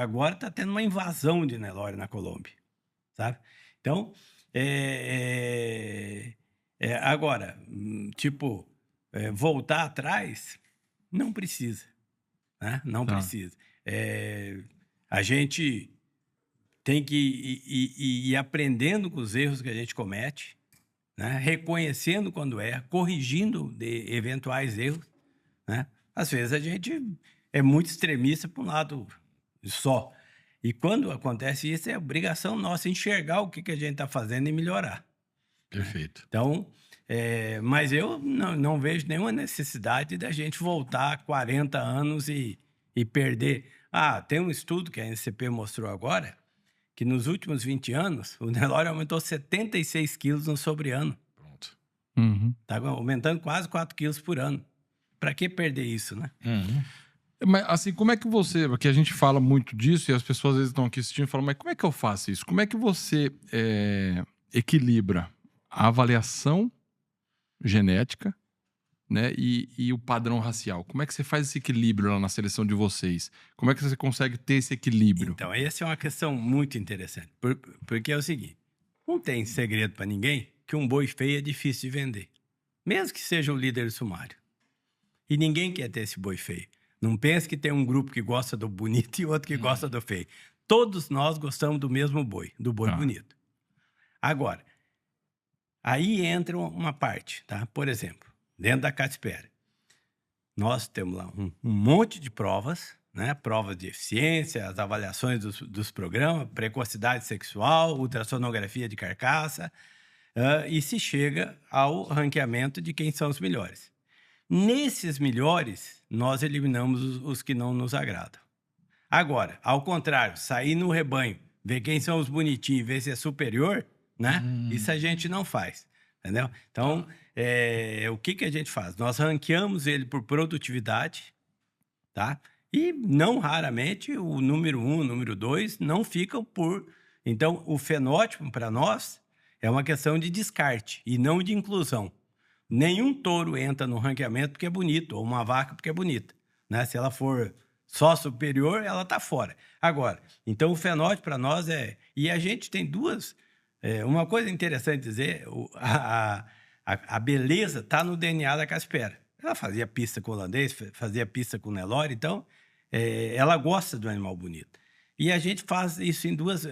Agora está tendo uma invasão de Nelore na Colômbia, sabe? Então, agora, voltar atrás, não precisa. Né? Não precisa. A gente tem que ir aprendendo com os erros que a gente comete, né? Reconhecendo quando erra, corrigindo de eventuais erros. Né? Às vezes a gente é muito extremista para um lado só. E quando acontece isso, é obrigação nossa enxergar o que a gente está fazendo e melhorar. Perfeito. Então, mas eu não vejo nenhuma necessidade da gente voltar 40 anos e perder. Tem um estudo que a NCP mostrou agora, que nos últimos 20 anos, o Nelore aumentou 76 quilos no sobre-ano. Pronto. Uhum. Está aumentando quase 4 quilos por ano. Para que perder isso, né? Uhum. Mas assim, como é que você... Porque a gente fala muito disso e as pessoas às vezes estão aqui assistindo e falam, mas como é que eu faço isso? Como é que você equilibra a avaliação genética, né, e o padrão racial? Como é que você faz esse equilíbrio lá na seleção de vocês? Como é que você consegue ter esse equilíbrio? Então, essa é uma questão muito interessante. Porque é o seguinte, não tem segredo para ninguém que um boi feio é difícil de vender. mesmo que seja o líder do sumário. E ninguém quer ter esse boi feio. Não pense que tem um grupo que gosta do bonito e outro que gosta do feio. Todos nós gostamos do mesmo boi, do boi bonito. Agora, aí entra uma parte, tá? Por exemplo, dentro da Catspera, nós temos lá um monte de provas, né? Provas de eficiência, as avaliações dos programas, precocidade sexual, ultrassonografia de carcaça, e se chega ao ranqueamento de quem são os melhores. Nesses melhores, nós eliminamos os que não nos agradam. Agora, ao contrário, sair no rebanho, ver quem são os bonitinhos e ver se é superior, né? Isso a gente não faz, entendeu? Então, o que a gente faz? Nós ranqueamos ele por produtividade, tá? E não raramente o número 1, o número 2 não ficam por... Então, o fenótipo, para nós, é uma questão de descarte e não de inclusão. Nenhum touro entra no ranqueamento porque é bonito, ou uma vaca porque é bonita, né? Se ela for só superior, ela está fora. Agora, então o fenótipo para nós é... E a gente tem duas... uma coisa interessante dizer, a beleza está no DNA da Catspera. Ela fazia pista com o holandês, fazia pista com o Nelore, então ela gosta do animal bonito. E a gente faz isso em duas...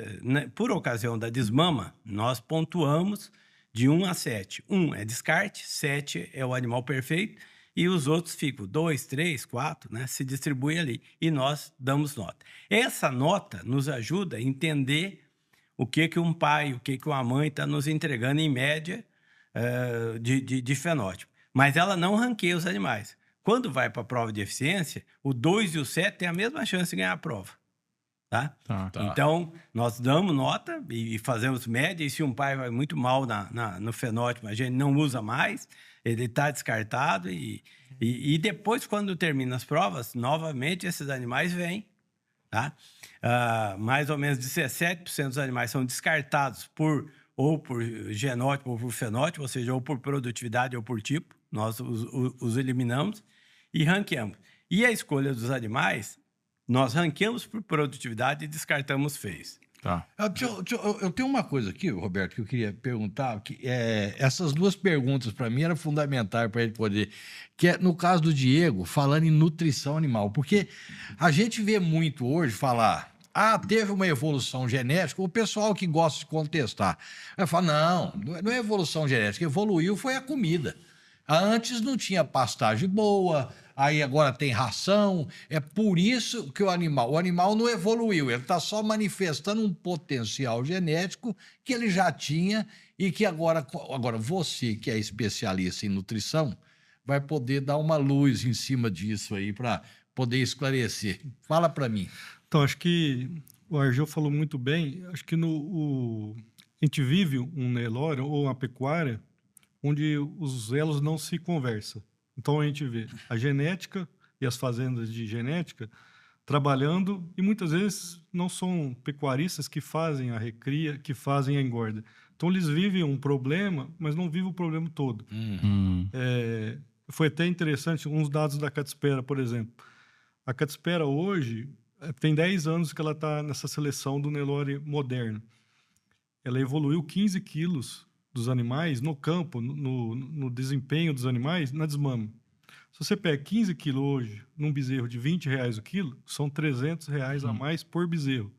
Por ocasião da desmama, nós pontuamos de 1 a 7. 1 é descarte, 7 é o animal perfeito, e os outros ficam 2, 3, 4, né? Se distribui ali. E nós damos nota. Essa nota nos ajuda a entender o que um pai, o que uma mãe está nos entregando em média de fenótipo. Mas ela não ranqueia os animais. Quando vai para a prova de eficiência, o 2 e o 7 têm a mesma chance de ganhar a prova. Tá? Então, nós damos nota e fazemos média, e se um pai vai muito mal no fenótipo, a gente não usa mais, ele está descartado, e depois, quando termina as provas, novamente esses animais vêm. Tá? Mais ou menos 17% dos animais são descartados ou por genótipo ou por fenótipo, ou seja, ou por produtividade ou por tipo. Nós os eliminamos e ranqueamos. E a escolha dos animais, nós ranqueamos por produtividade e descartamos feios. Tá. Eu tenho uma coisa aqui, Roberto, que eu queria perguntar. Essas duas perguntas, para mim, eram fundamentais para ele poder... Que é, no caso do Diego, falando em nutrição animal. Porque a gente vê muito hoje falar... teve uma evolução genética. O pessoal que gosta de contestar vai falar, não é evolução genética. Evoluiu foi a comida. Antes não tinha pastagem boa... Aí agora tem ração, é por isso que o animal não evoluiu, ele está só manifestando um potencial genético que ele já tinha e que agora você, que é especialista em nutrição, vai poder dar uma luz em cima disso aí para poder esclarecer. Fala para mim. Então, acho que o Argel falou muito bem, acho que a gente vive um Nelore ou uma pecuária onde os elos não se conversam. Então, a gente vê a genética e as fazendas de genética trabalhando, e muitas vezes não são pecuaristas que fazem a recria, que fazem a engorda. Então, eles vivem um problema, mas não vivem o problema todo. Foi até interessante, uns dados da Catspera, por exemplo. A Catspera hoje tem 10 anos que ela está nessa seleção do Nelore moderno. Ela evoluiu 15 quilos dos animais no campo, no desempenho dos animais, na desmama. Se você pega 15 quilos hoje, num bezerro de R$20 o quilo, são R$300 a mais por bezerro.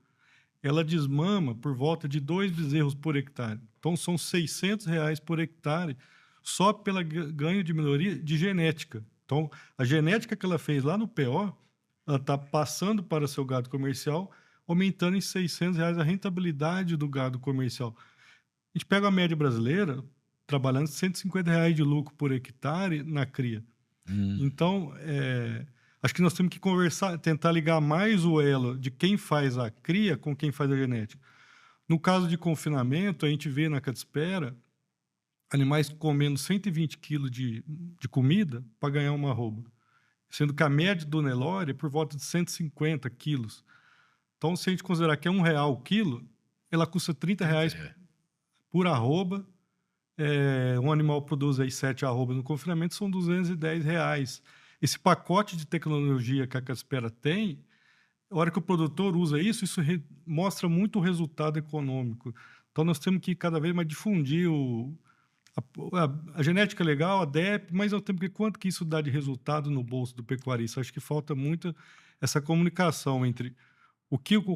Ela desmama por volta de 2 bezerros por hectare. Então, são R$600 por hectare só pelo ganho de melhoria de genética. Então, a genética que ela fez lá no PO, ela está passando para o seu gado comercial, aumentando em R$600 a rentabilidade do gado comercial. A gente pega a média brasileira, trabalhando R$150 de lucro por hectare na cria. Então, acho que nós temos que conversar, tentar ligar mais o elo de quem faz a cria com quem faz a genética. No caso de confinamento, a gente vê na Catspera animais comendo 120 quilos de comida para ganhar uma arroba, sendo que a média do Nelore é por volta de 150 quilos. Então, se a gente considerar que é R$1 o quilo, ela custa R$30 por arroba. Um animal produz aí 7 arrobas no confinamento, são R$210. Esse pacote de tecnologia que a Catspera tem, a hora que o produtor usa isso mostra muito o resultado econômico. Então, nós temos que cada vez mais difundir a A genética é legal, a DEP, mas ao tempo que quanto que isso dá de resultado no bolso do pecuarista? Acho que falta muito essa comunicação entre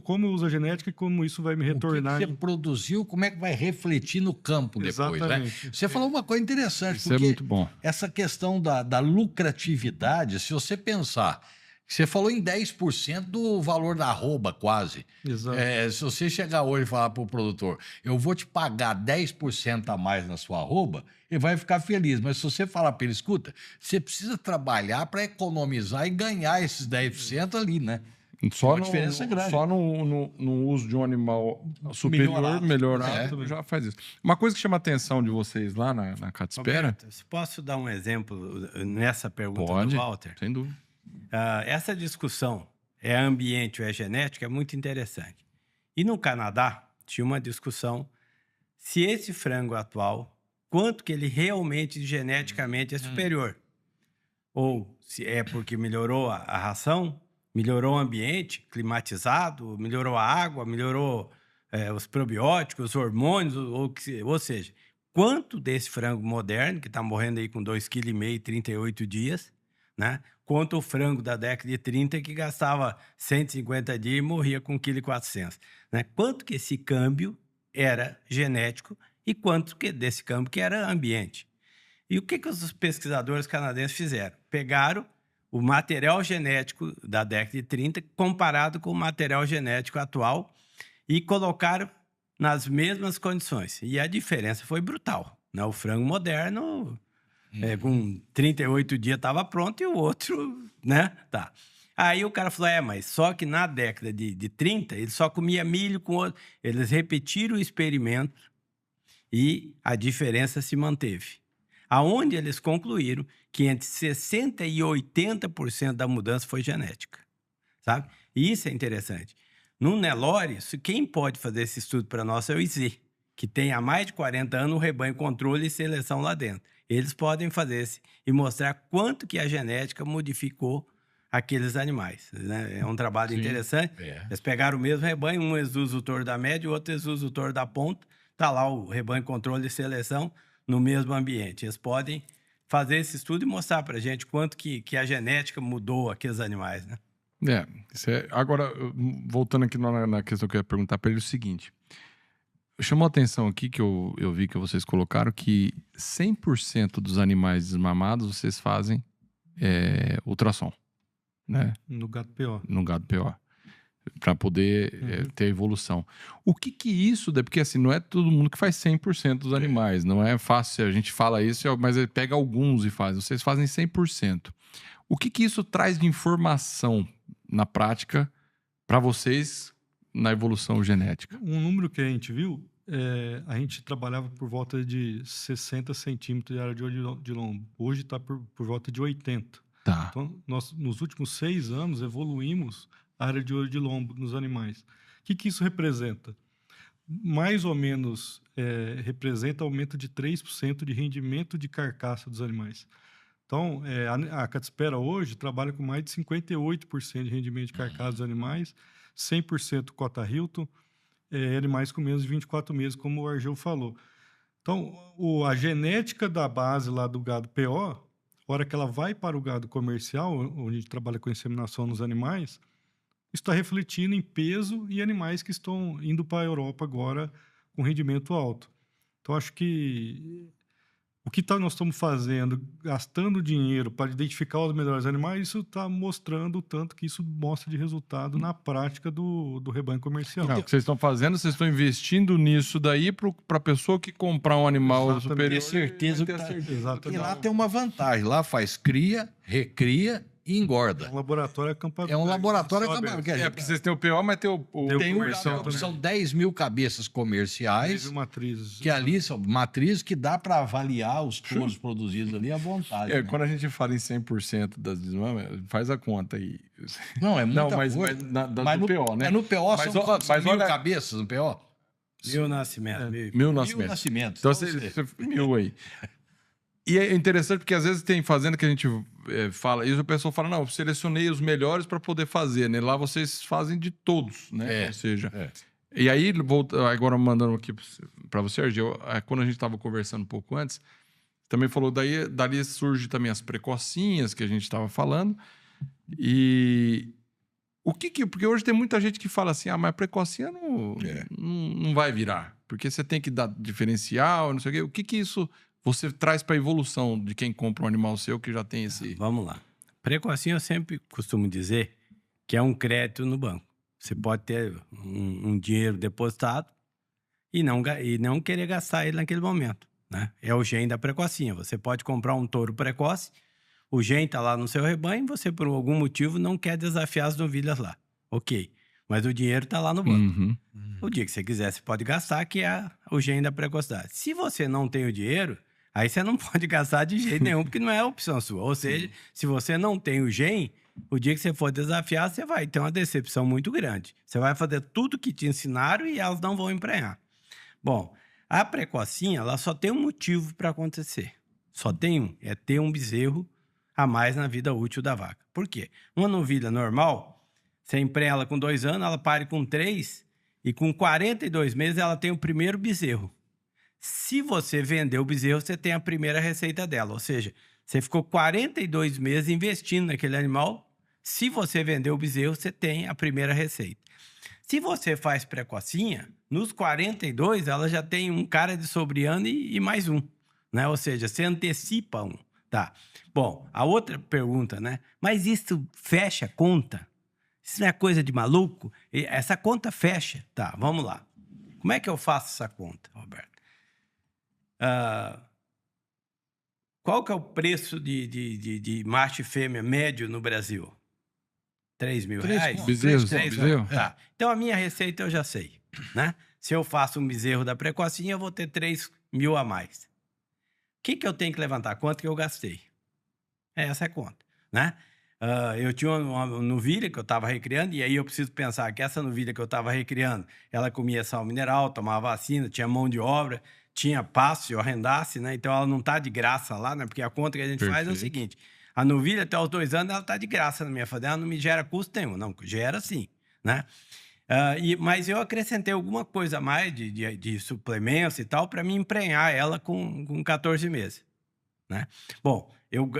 como eu uso a genética e como isso vai me O que retornar. você produziu, como é que vai refletir no campo depois, né? Exatamente. Você falou uma coisa interessante, Isso é porque muito bom. essa questão da lucratividade, se você pensar, você falou em 10% do valor da arroba, quase. Exato. Se você chegar hoje e falar para o produtor, eu vou te pagar 10% a mais na sua arroba, ele vai ficar feliz. Mas se você falar para ele, escuta, você precisa trabalhar para economizar e ganhar esses 10% ali, né? Só Uma diferença grande. Só no uso de um animal superior, melhorado, já faz isso. Uma coisa que chama a atenção de vocês lá na Catespera... Roberto, se posso dar um exemplo nessa pergunta Pode, do Walter? sem dúvida. Essa discussão, é ambiente ou é genética, é muito interessante. E no Canadá, tinha uma discussão se esse frango atual, quanto que ele realmente geneticamente é superior. Ou se é porque melhorou a ração, melhorou o ambiente climatizado, melhorou a água, melhorou os probióticos, os hormônios, ou seja, quanto desse frango moderno, que está morrendo aí com 2,5 kg, 38 dias, né? Quanto o frango da década de 30, que gastava 150 dias e morria com 1,4 kg. Né? Quanto que esse câmbio era genético e quanto que desse câmbio que era ambiente. E o que os pesquisadores canadenses fizeram? Pegaram o material genético da década de 30 comparado com o material genético atual e colocaram nas mesmas condições. E a diferença foi brutal. Né? O frango moderno, com 38 dias, estava pronto e o outro, né? Tá. Aí o cara falou, mas só que na década de 30, ele só comia milho com outro. Eles repetiram o experimento e a diferença se manteve. Aonde eles concluíram que entre 60% e 80% da mudança foi genética, sabe? E isso é interessante. No Nelore, quem pode fazer esse estudo para nós é o IZ, que tem há mais de 40 anos o rebanho controle e seleção lá dentro. Eles podem fazer esse e mostrar quanto que a genética modificou aqueles animais. Né? É um trabalho interessante. Eles pegaram o mesmo rebanho, um eles usam o touro da média, o outro eles usam o touro da ponta. Está lá o rebanho controle e seleção no mesmo ambiente. Eles podem fazer esse estudo e mostrar para a gente quanto que a genética mudou aqueles animais, né? Agora, voltando aqui na questão que eu ia perguntar para ele, é o seguinte. Chamou a atenção aqui que eu vi que vocês colocaram que 100% dos animais desmamados vocês fazem ultrassom, né? No gado PO. No gado PO. Para poder ter evolução. O que isso dá? Porque assim, não é todo mundo que faz 100% dos animais. Não é fácil, a gente fala isso, mas ele pega alguns e faz. Vocês fazem 100%. O que isso traz de informação na prática para vocês na evolução genética? Um número que a gente viu, a gente trabalhava por volta de 60 centímetros de área de lombo. Hoje está por volta de 80. Tá. Então, nós, nos últimos 6 anos, evoluímos a área de olho de lombo nos animais. O que isso representa? Mais ou menos representa aumento de 3% de rendimento de carcaça dos animais. Então, a Catespera hoje trabalha com mais de 58% de rendimento de carcaça dos animais, 100% cota Hilton, animais com menos de 24 meses, como o Argel falou. Então, a genética da base lá do gado PO, a hora que ela vai para o gado comercial, onde a gente trabalha com inseminação nos animais, está refletindo em peso e animais que estão indo para a Europa agora com rendimento alto. Então, acho que o que nós estamos fazendo, gastando dinheiro para identificar os melhores animais, isso está mostrando o tanto que isso mostra de resultado na prática do rebanho comercial. O que vocês estão fazendo, vocês estão investindo nisso daí para a pessoa que comprar um animal superior. Ter certeza ter que certeza. E lá tem uma vantagem. Lá faz cria, recria e engorda. É um laboratório acampado. É um laboratório acampado. Porque vocês têm o PO, mas tem o Tem comercial também. são 10 mil cabeças comerciais, Matrizes. que ali são matrizes que dá para avaliar os touros produzidos ali à vontade. né? Quando a gente fala em 100% das desmamas, faz a conta aí. Não, é muita mas coisa. mas no PO, né? No PO Mas, são ó, quantos? mas Mil olha- cabeças no PO? Mil nascimentos. Mil Mil nascimentos. nascimentos. Então, Então, você mil aí. E é interessante porque às vezes tem fazenda que a gente fala, e a pessoa fala, não, eu selecionei os melhores para poder fazer, né? Lá vocês fazem de todos, né? Ou seja, E aí, agora mandando aqui para você, Argel, quando a gente estava conversando um pouco antes, também falou, dali surge também as precocinhas que a gente estava falando. E porque hoje tem muita gente que fala assim, mas a precocinha não vai virar, porque você tem que dar diferencial, não sei o quê. O que isso você traz para a evolução de quem compra um animal seu que já tem esse... Vamos lá. Precocinha eu sempre costumo dizer que é um crédito no banco. Você pode ter um dinheiro depositado e não querer gastar ele naquele momento, né? É o gene da precocinha. Você pode comprar um touro precoce, o gene está lá no seu rebanho, você por algum motivo não quer desafiar as novilhas lá. Ok, mas o dinheiro está lá no banco. Uhum. O dia que você quiser, você pode gastar, que é o gene da precocidade. Se você não tem o dinheiro, aí você não pode gastar de jeito nenhum, porque não é opção sua. Ou seja, se você não tem o gene, o dia que você for desafiar, você vai ter uma decepção muito grande. Você vai fazer tudo que te ensinaram e elas não vão emprenhar. Bom, a precocinha, ela só tem um motivo para acontecer. Só tem um, é ter um bezerro a mais na vida útil da vaca. Por quê? Uma novilha normal, você emprenha ela com 2 anos, ela pare com 3, e com 42 meses ela tem o primeiro bezerro. Se você vender o bezerro, você tem a primeira receita dela. Ou seja, você ficou 42 meses investindo naquele animal. Se você vender o bezerro, você tem a primeira receita. Se você faz precocinha, nos 42 ela já tem um cara de sobre-ano e mais um, né? Ou seja, você antecipa um, tá? Bom, a outra pergunta, né? Mas isso fecha a conta? Isso não é coisa de maluco? Essa conta fecha. Tá, vamos lá. Como é que eu faço essa conta, Roberto? Qual que é o preço de macho e fêmea médio no Brasil? R$3.000? Bezerro. Tá. Então, a minha receita eu já sei, né? Se eu faço um bezerro da precocinha, eu vou ter 3.000 a mais. O que eu tenho que levantar? Quanto que eu gastei? Essa é a conta, né? Eu tinha uma novilha que eu estava recriando, e aí eu preciso pensar que essa novilha que eu estava recriando, ela comia sal mineral, tomava vacina, tinha mão de obra, tinha pasto, se eu arrendasse, né? Então ela não está de graça lá, né? Porque a conta que a gente faz é o seguinte: a novilha até os 2 anos ela está de graça na minha fazenda, ela não me gera custo nenhum. Não, gera sim, né? Mas eu acrescentei alguma coisa a mais de suplementos e tal para me emprenhar ela com 14 meses, né? Bom,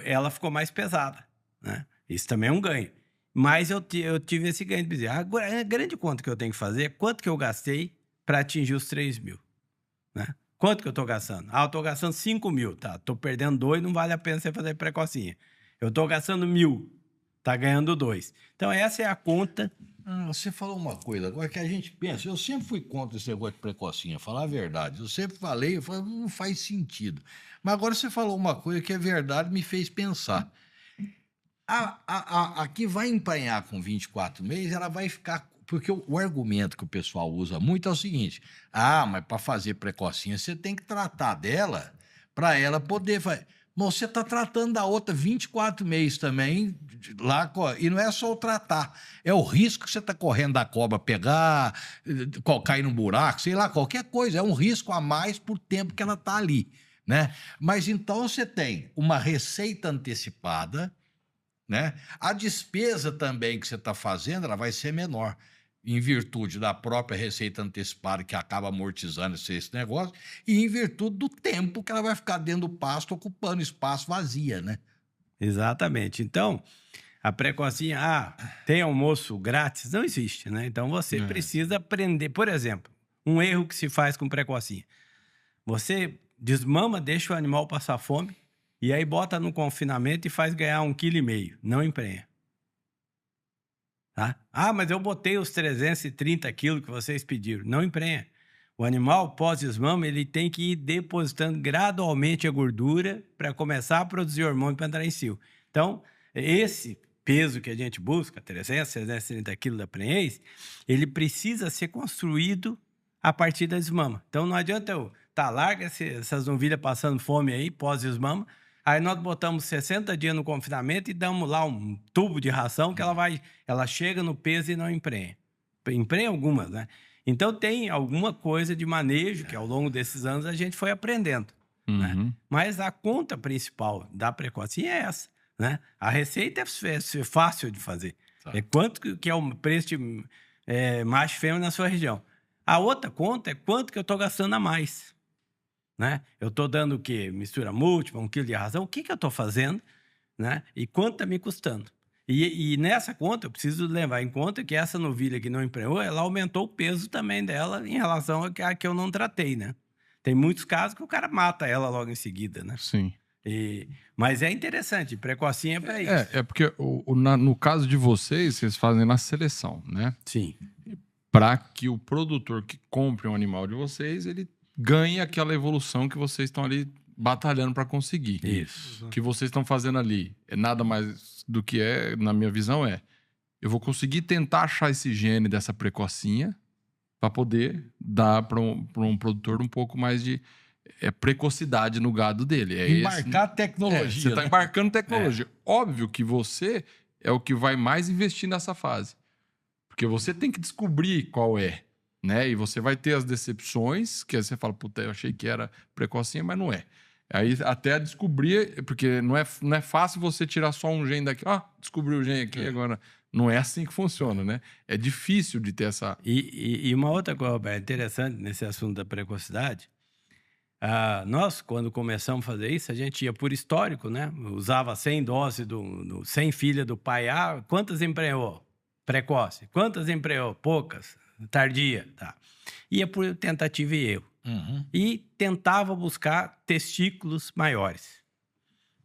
ela ficou mais pesada, né? Isso também é um ganho. Mas eu tive esse ganho de dizer, a grande conta que eu tenho que fazer é quanto que eu gastei para atingir os 3.000, né? Quanto que eu estou gastando? Eu estou gastando 5.000, tá? Estou perdendo 2, não vale a pena você fazer precocinha. Eu estou gastando 1.000, tá ganhando 2. Então, essa é a conta. Você falou uma coisa agora que a gente pensa. Eu sempre fui contra esse negócio de precocinha, falar a verdade. Eu sempre falei, não faz sentido. Mas agora você falou uma coisa que é verdade, me fez pensar. A que vai emprenhar com 24 meses, ela vai ficar... Porque o argumento que o pessoal usa muito é o seguinte: mas para fazer precocinha, você tem que tratar dela para ela poder fazer. Mas você está tratando da outra 24 meses também, lá, e não é só o tratar, é o risco que você está correndo da cobra pegar, cair num buraco, sei lá, qualquer coisa. É um risco a mais por tempo que ela está ali, né? Mas então você tem uma receita antecipada, né? A despesa também que você está fazendo, ela vai ser menor, em virtude da própria receita antecipada que acaba amortizando esse negócio e em virtude do tempo que ela vai ficar dentro do pasto, ocupando espaço vazia, né? Exatamente. Então, a precocinha, tem almoço grátis? Não existe, né? Então, você precisa aprender. Por exemplo, um erro que se faz com precocinha. Você desmama, deixa o animal passar fome e aí bota no confinamento e faz ganhar 1,5 kg. Não emprenha. Tá? Mas eu botei os 330 quilos que vocês pediram. Não emprenha. O animal, pós-desmama, ele tem que ir depositando gradualmente a gordura para começar a produzir hormônio para entrar em cio. Então, esse peso que a gente busca, 330 quilos da prenhez, ele precisa ser construído a partir da desmama. Então, não adianta eu larga essas novilhas passando fome aí, pós-desmama. Aí nós botamos 60 dias no confinamento e damos lá um tubo de ração que ela chega no peso e não emprenha. Emprenha algumas, né? Então tem alguma coisa de manejo que ao longo desses anos a gente foi aprendendo, né? Mas a conta principal da precocinha é essa, né? A receita é fácil de fazer. É quanto que é o preço de macho e fêmea na sua região. A outra conta é quanto que eu estou gastando a mais, né? Eu estou dando o quê? Mistura múltipla, 1 quilo de ração. O que eu estou fazendo, né? E quanto está me custando? E nessa conta, eu preciso levar em conta que essa novilha que não emprenhou, ela aumentou o peso também dela em relação a que eu não tratei, né? Tem muitos casos que o cara mata ela logo em seguida, né? Sim. Mas é interessante, precocinha é para isso. É porque no caso de vocês fazem na seleção, né? Sim. Para que o produtor que compre um animal de vocês, ele ganhe aquela evolução que vocês estão ali batalhando para conseguir. Isso. O que vocês estão fazendo ali é nada mais do que na minha visão, eu vou conseguir tentar achar esse gene dessa precocinha para poder dar para um produtor um pouco mais de precocidade no gado dele. Embarcar tecnologia. Você está né? embarcando tecnologia. Óbvio que você é o que vai mais investir nessa fase. Porque você tem que descobrir qual é, né? E você vai ter as decepções, que aí você fala, puta, eu achei que era precocinha, mas não é. Aí até descobrir, porque não é fácil você tirar só um gene daqui. Descobriu o gene aqui, agora... Não é assim que funciona, né? É difícil de ter essa... E uma outra coisa, Roberto, interessante nesse assunto da precocidade, nós, quando começamos a fazer isso, a gente ia por histórico, né? Usava 100 doses, 100 filhas do pai. Quantas emprenhou? Precoce. Quantas emprenhou? Poucas. Tardia. Tá. Ia por tentativa e erro. Uhum. E tentava buscar testículos maiores.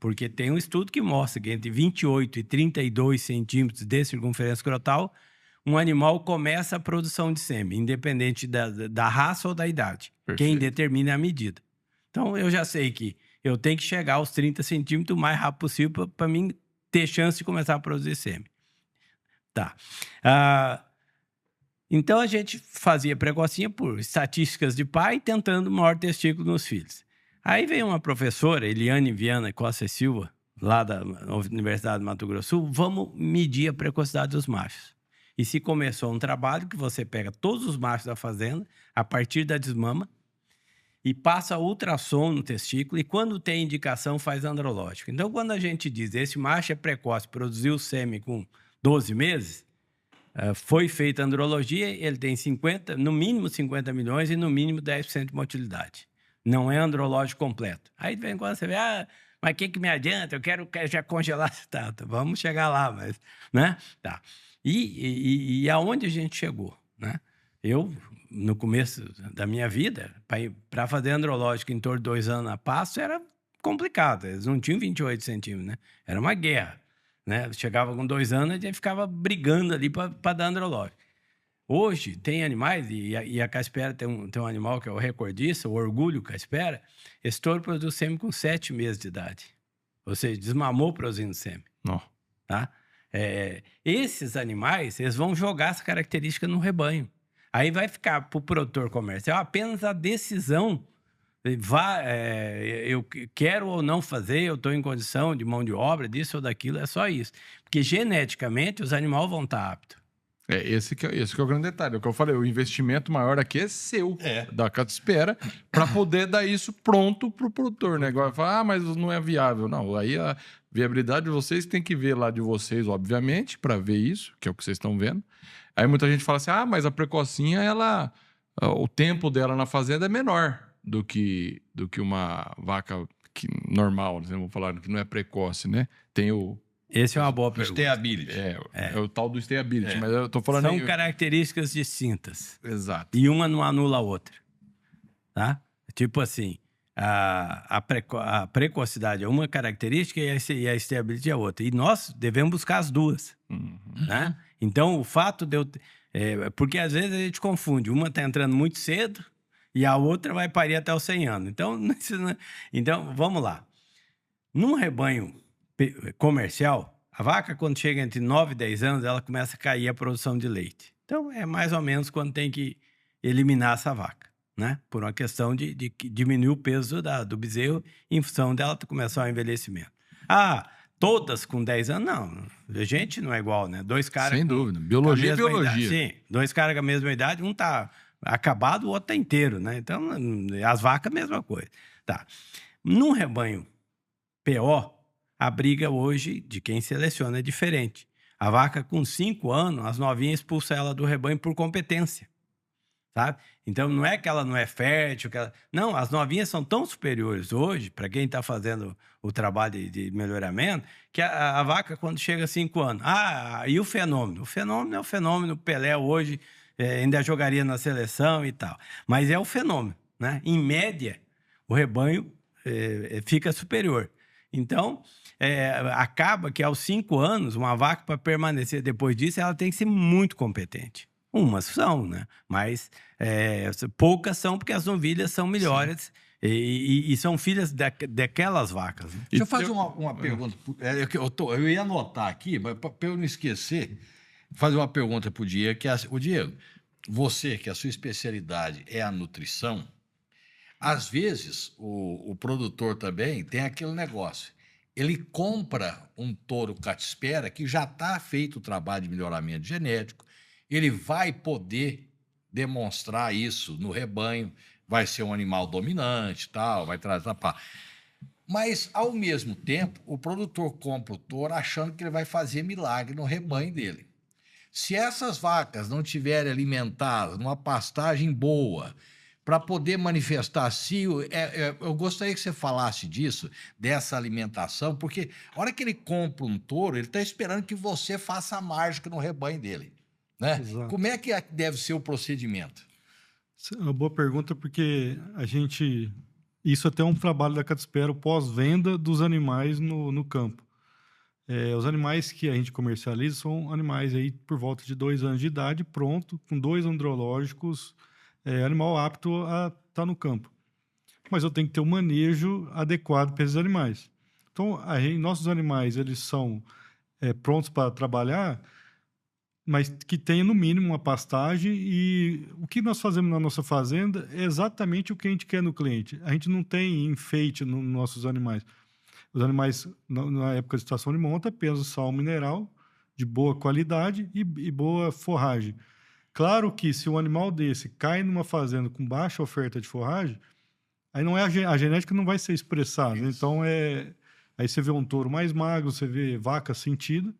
Porque tem um estudo que mostra que entre 28 e 32 centímetros de circunferência escrotal, um animal começa a produção de sêmen, independente da raça ou da idade. Perfeito. Quem determina é a medida. Então, eu já sei que eu tenho que chegar aos 30 centímetros o mais rápido possível para mim ter chance de começar a produzir sêmen. Tá. Então, a gente fazia precocinha por estatísticas de pai, tentando maior testículo nos filhos. Aí veio uma professora, Eliane Viana Costa e Silva, lá da Universidade de Mato Grosso do Sul, vamos medir a precocidade dos machos. E se começou um trabalho que você pega todos os machos da fazenda, a partir da desmama, e passa ultrassom no testículo, e quando tem indicação, faz andrológico. Então, quando a gente diz, esse macho é precoce, produziu sêmen com 12 meses, foi feita andrologia, ele tem no mínimo 50 milhões e no mínimo 10% de motilidade. Não é andrológico completo. Aí, de vez em quando, você vê, mas o que me adianta? Eu quero já congelar. Tá, vamos chegar lá, mas... Né? Tá. E aonde a gente chegou, né? Eu, no começo da minha vida, para fazer andrológico em torno de 2 anos a passo, era complicado. Eles não tinham 28 centímetros, né? Era uma guerra, né? Chegava com 2 anos, a gente ficava brigando ali para dar andrológico. Hoje, tem animais, e a caspera tem um animal que é o recordista, o orgulho caspera. Esse touro produz sêmen com 7 meses de idade. Ou seja, desmamou produzindo sêmen. Não. Tá? Esses animais, eles vão jogar essa característica no rebanho. Aí vai ficar para o produtor comercial apenas a decisão. Eu quero ou não fazer, eu estou em condição de mão de obra, disso ou daquilo, é só isso. Porque geneticamente os animais vão estar aptos. Esse que é o grande detalhe. É o que eu falei, o investimento maior aqui é seu, da Caspera, para poder dar isso pronto para o produtor, né? Agora fala, mas não é viável. Não, aí a viabilidade de vocês tem que ver lá de vocês, obviamente, para ver isso, que é o que vocês estão vendo. Aí muita gente fala assim, mas a precocinha, o tempo dela na fazenda é menor do que uma vaca normal, né? Vamos falar que não é precoce, né? Tem o... Esse é uma boa pergunta. Stayability. É o tal do stayability, mas eu tô falando... São características distintas. Exato. E uma não anula a outra. Tá? Tipo assim, a precocidade é uma característica e a stayability é outra. E nós devemos buscar as duas. Uhum. Né? Então, o fato de eu... porque às vezes a gente confunde. Uma está entrando muito cedo e a outra vai parir até os 100 anos. Então, vamos lá. Num rebanho comercial, a vaca, quando chega entre 9 e 10 anos, ela começa a cair a produção de leite. Então, é mais ou menos quando tem que eliminar essa vaca, né? Por uma questão de diminuir o peso do bezerro em função dela começar o envelhecimento. Todas com 10 anos? Não. A gente não é igual, né? 2 caras... Sem dúvida. Biologia é biologia. Idade. Sim. 2 caras com a mesma idade, um tá acabado, o outro tá inteiro, né? Então, as vacas, mesma coisa. Tá. Num rebanho PO, a briga hoje de quem seleciona é diferente. A vaca com 5 anos, as novinhas expulsam ela do rebanho por competência. sabe? Então, não é que ela não é fértil, não, as novinhas são tão superiores hoje, para quem está fazendo o trabalho de melhoramento, que a vaca, quando chega a 5 anos... e o fenômeno? O fenômeno é o fenômeno. O Pelé hoje ainda jogaria na seleção e tal. Mas é o fenômeno, né? Em média, o rebanho fica superior. Então, acaba que aos 5 anos, uma vaca, para permanecer depois disso, ela tem que ser muito competente. Umas são, né? Mas poucas são, porque as novilhas são melhores e são filhas daquelas vacas. Né? Deixa eu fazer uma pergunta. Eu ia anotar aqui, para eu não esquecer, fazer uma pergunta para o Diego. O Diego, você, que a sua especialidade é a nutrição, às vezes o produtor também tem aquele negócio. Ele compra um touro catispera que já está feito o trabalho de melhoramento genético, ele vai poder demonstrar isso no rebanho, vai ser um animal dominante, tal, vai trazer... Mas, ao mesmo tempo, o produtor compra o touro achando que ele vai fazer milagre no rebanho dele. Se essas vacas não tiverem alimentadas numa pastagem boa, para poder manifestar cio, eu gostaria que você falasse disso, dessa alimentação, porque a hora que ele compra um touro, ele está esperando que você faça a mágica no rebanho dele. Né? Como é que deve ser o procedimento? É uma boa pergunta, porque isso até é um trabalho da Catispera, o pós-venda dos animais no campo. Os animais que a gente comercializa são animais aí por volta de 2 anos de idade, pronto, com 2 andrológicos, animal apto a estar no campo. Mas eu tenho que ter um manejo adequado para esses animais. Então, nossos animais, eles são prontos para trabalhar, mas que tenha, no mínimo, uma pastagem. E o que nós fazemos na nossa fazenda é exatamente o que a gente quer no cliente. A gente não tem enfeite nos nossos animais. Os animais, na época de estação de monta, apenas sal mineral de boa qualidade e boa forragem. Claro que se um animal desse cai numa fazenda com baixa oferta de forragem, aí não a genética não vai ser expressada. Né? Então, aí você vê um touro mais magro, você vê vaca sentida,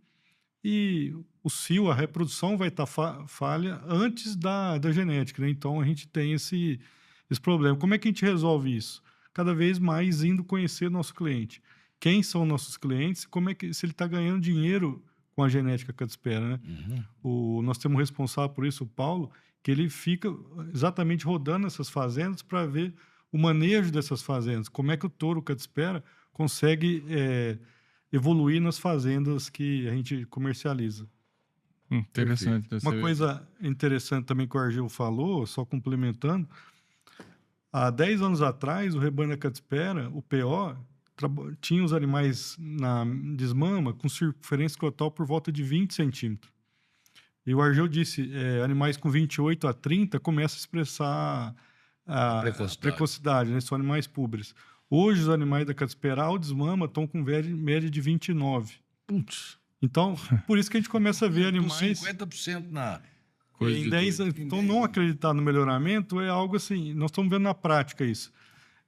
e o cio, a reprodução vai estar falha antes da genética. Né? Então, a gente tem esse problema. Como é que a gente resolve isso? Cada vez mais indo conhecer nosso cliente. Quem são nossos clientes? Se ele está ganhando dinheiro com a genética Catispera, né? Nós temos um responsável por isso, o Paulo, que ele fica exatamente rodando essas fazendas para ver o manejo dessas fazendas. Como é que o touro Catispera consegue evoluir nas fazendas que a gente comercializa. Interessante. Uma coisa interessante também que o Argel falou, só complementando, há 10 anos atrás, o rebanho da Catispera, o PO, tinha os animais na desmama com circunferência escrotal por volta de 20 centímetros. E o Argel disse, animais com 28 a 30 começam a expressar a precocidade, né? São animais púberes. Hoje, os animais da Catispera ao desmama estão com média de 29. Putz. Então, por isso que a gente começa a ver animais... 50% na... Em 10 anos. Então, não acreditar no melhoramento é algo assim... Nós estamos vendo na prática isso.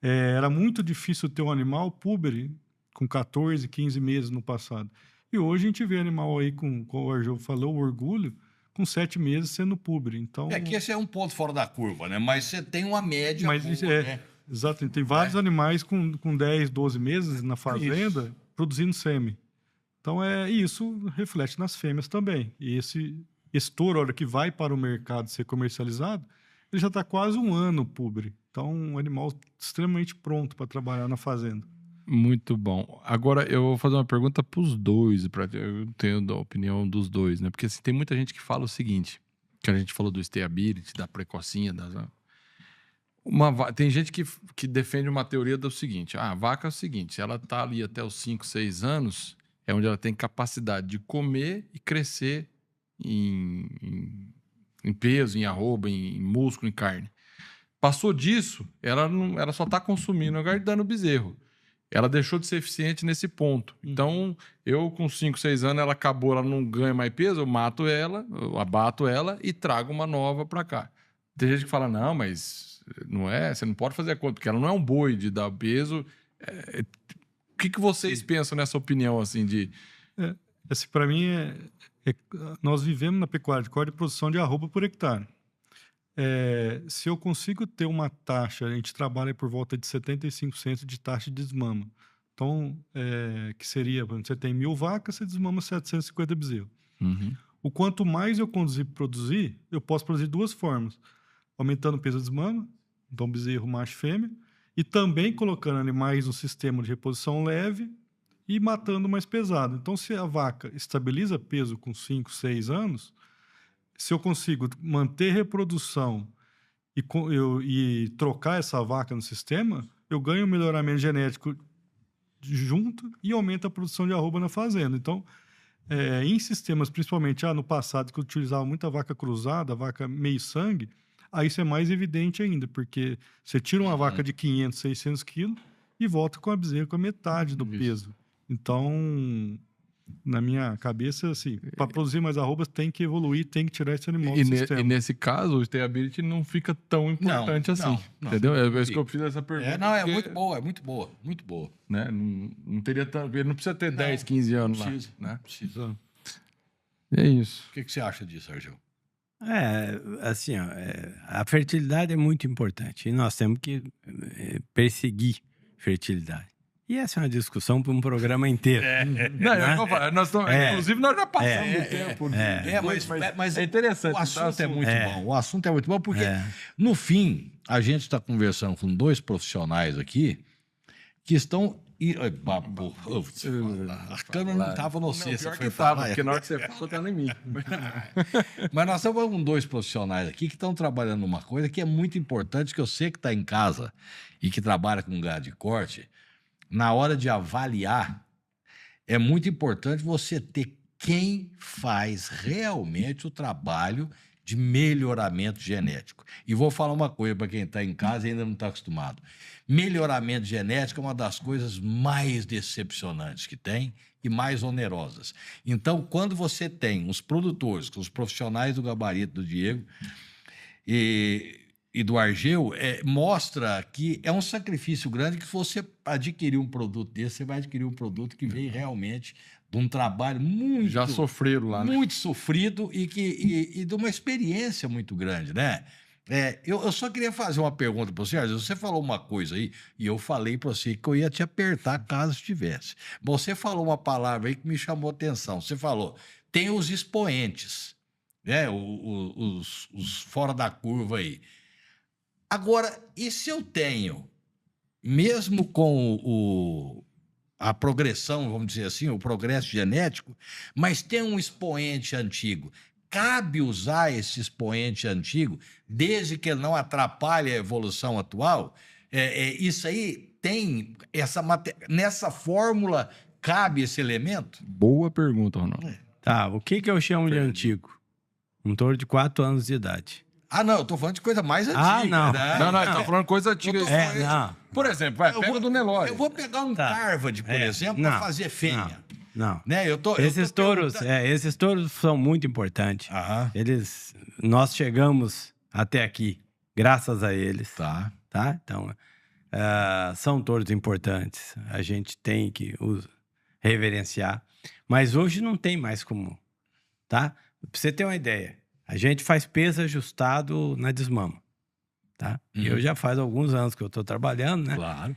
Era muito difícil ter um animal púbere com 14, 15 meses no passado. E hoje a gente vê animal aí, como o Argel falou, o orgulho, com 7 meses sendo púbere. Então, que esse é um ponto fora da curva, né? Mas você tem uma média boa, né? Exato. Tem vários animais com 10, 12 meses na fazenda produzindo sêmen. Então, isso reflete nas fêmeas também. E esse touro, a hora que vai para o mercado ser comercializado, ele já está quase 1 ano púbere. Então, um animal extremamente pronto para trabalhar na fazenda. Muito bom. Agora, eu vou fazer uma pergunta para os dois, eu tenho a opinião dos dois, né? Porque assim, tem muita gente que fala o seguinte, que a gente falou do stability, da precocinha, tem gente que defende uma teoria do seguinte, a vaca é o seguinte, se ela está ali até os 5, 6 anos, é onde ela tem capacidade de comer e crescer em peso, em arroba, em músculo, em carne. Passou disso, ela só está consumindo, aguardando o bezerro. Ela deixou de ser eficiente nesse ponto. Então, eu com 5, 6 anos, ela acabou, ela não ganha mais peso, eu mato ela, eu abato ela e trago uma nova para cá. Tem gente que fala, não, mas não é, você não pode fazer a conta, porque ela não é um boi de dar peso. O que vocês pensam nessa opinião, assim, de... Para mim, nós vivemos na pecuária de corte de produção de arroba por hectare. se eu consigo ter uma taxa, a gente trabalha por volta de 75% de taxa de desmama. Então, que seria, por exemplo, você tem 1.000 vacas, você desmama 750 bezerros. Uhum. O quanto mais eu conseguir produzir, eu posso produzir de duas formas. Aumentando o peso da desmama, então bezerro, macho e fêmea, e também colocando animais no sistema de reposição leve e matando mais pesado. Então, se a vaca estabiliza peso com 5, 6 anos, se eu consigo manter reprodução e trocar essa vaca no sistema, eu ganho um melhoramento genético junto e aumenta a produção de arroba na fazenda. Então, em sistemas, principalmente no passado, que eu utilizava muita vaca cruzada, vaca meio sangue, aí isso é mais evidente ainda, porque você tira uma vaca de 500, 600 quilos e volta com a bezerra com a metade do peso. Então, na minha cabeça, assim, para produzir mais arrobas, tem que evoluir, tem que tirar esse animal do sistema. E nesse caso, o stability não fica tão importante assim. não. Entendeu? É isso que eu fiz essa pergunta. Porque, muito boa, é muito boa, muito boa. né, não teria tanto. Ele não precisa ter 10, 15 anos Não lá. precisa, Né? precisa. É isso. O que você acha disso, Sérgio? Assim, ó, a fertilidade é muito importante e nós temos que perseguir fertilidade. E essa é uma discussão para um programa inteiro. Não, eu vou falar, inclusive, nós já passamos do tempo. Mas é interessante. o assunto é muito bom. O assunto é muito bom porque, É. no fim, a gente está conversando com dois profissionais aqui que estão... A câmera não estava no você. Pior que tava, porque na hora que você fala, tá em mim. Mas nós estamos com dois profissionais aqui que estão trabalhando numa coisa que é muito importante, que eu sei que está em casa e que trabalha com gado de corte. Na hora de avaliar, é muito importante você ter quem faz realmente o trabalho de melhoramento genético. E vou falar uma coisa para quem está em casa e ainda não está acostumado. Melhoramento genético é uma das coisas mais decepcionantes que tem e mais onerosas. Então, quando você tem os produtores, os profissionais do gabarito do Diego e do Argeu, mostra que é um sacrifício grande que você adquirir um produto desse, você vai adquirir um produto que vem realmente de um trabalho muito... Já sofreram lá, né? Muito sofrido e de uma experiência muito grande, né? Eu só queria fazer uma pergunta para você, Argeu. Você falou uma coisa aí e eu falei para você que eu ia te apertar caso tivesse. Você falou uma palavra aí que me chamou a atenção. Você falou, tem os expoentes, né? Os fora da curva aí. Agora, e se eu tenho, mesmo com a progressão, vamos dizer assim, o progresso genético, mas tem um expoente antigo, cabe usar esse expoente antigo, desde que ele não atrapalhe a evolução atual? Isso aí tem, nessa fórmula, cabe esse elemento? Boa pergunta, Ronaldo. Tá, o que eu chamo de antigo? Um touro de 4 anos de idade. Ah, não, eu tô falando de coisa mais antiga. Não. Né? Não, ele tá falando coisa antiga. Não. Por exemplo, pega do Nelore. Eu vou pegar um Carvard, por exemplo, Não. para fazer fêmea. Não. Né? Esses touros são muito importantes. Aham. Nós chegamos até aqui graças a eles. Tá. Então, são touros importantes. A gente tem que reverenciar. Mas hoje não tem mais como. Tá? Pra você ter uma ideia, a gente faz peso ajustado na desmama. Tá? E eu já faz alguns anos que eu estou trabalhando, né? Claro.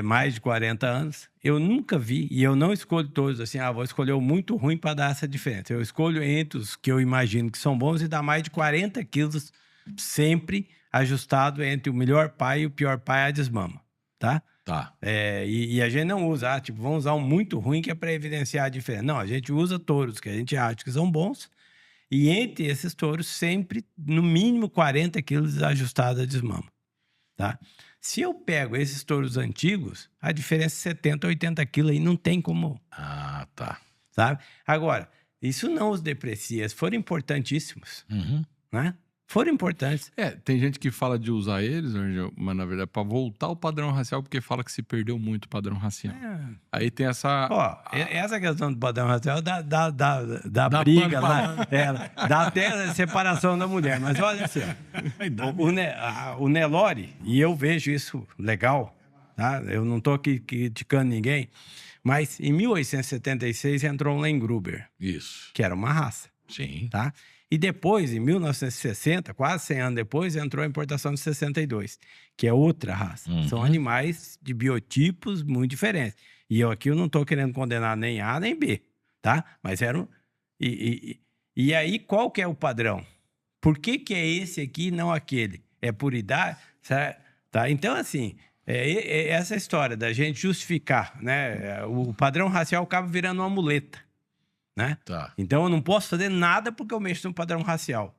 Mais de 40 anos. Eu nunca vi, e eu não escolho todos assim, vou escolher o muito ruim para dar essa diferença. Eu escolho entre os que eu imagino que são bons e dá mais de 40 quilos sempre ajustado entre o melhor pai e o pior pai a desmama, tá? Tá. E a gente não usa, vamos usar um muito ruim que é para evidenciar a diferença. Não, a gente usa touros que a gente acha que são bons e entre esses touros sempre, no mínimo, 40 quilos ajustado a desmama, tá? Se eu pego esses touros antigos, a diferença é 70, 80 quilos aí, não tem como. Ah, tá. Sabe? Agora, isso não os deprecia, eles foram importantíssimos, né? Foram importantes. Tem gente que fala de usar eles, Argel, mas na verdade é para voltar ao padrão racial, porque fala que se perdeu muito o padrão racial. Aí tem essa... Essa questão do padrão racial dá briga lá. Dá até separação da mulher. Mas olha assim, o Nelore, e eu vejo isso legal, tá? Eu não estou aqui criticando ninguém, mas em 1876 entrou um Lengruber. Isso. Que era uma raça. Sim. Tá? E depois, em 1960, quase 100 anos depois, entrou a importação de 62, que é outra raça. São animais de biotipos muito diferentes. E eu não estou querendo condenar nem A nem B, tá? Mas eram... E aí, qual que é o padrão? Por que é esse aqui e não aquele? É por idade? Tá? Então, assim, essa história da gente justificar, né? O padrão racial acaba virando uma muleta, né? Tá. Então, eu não posso fazer nada porque eu mexo no padrão racial.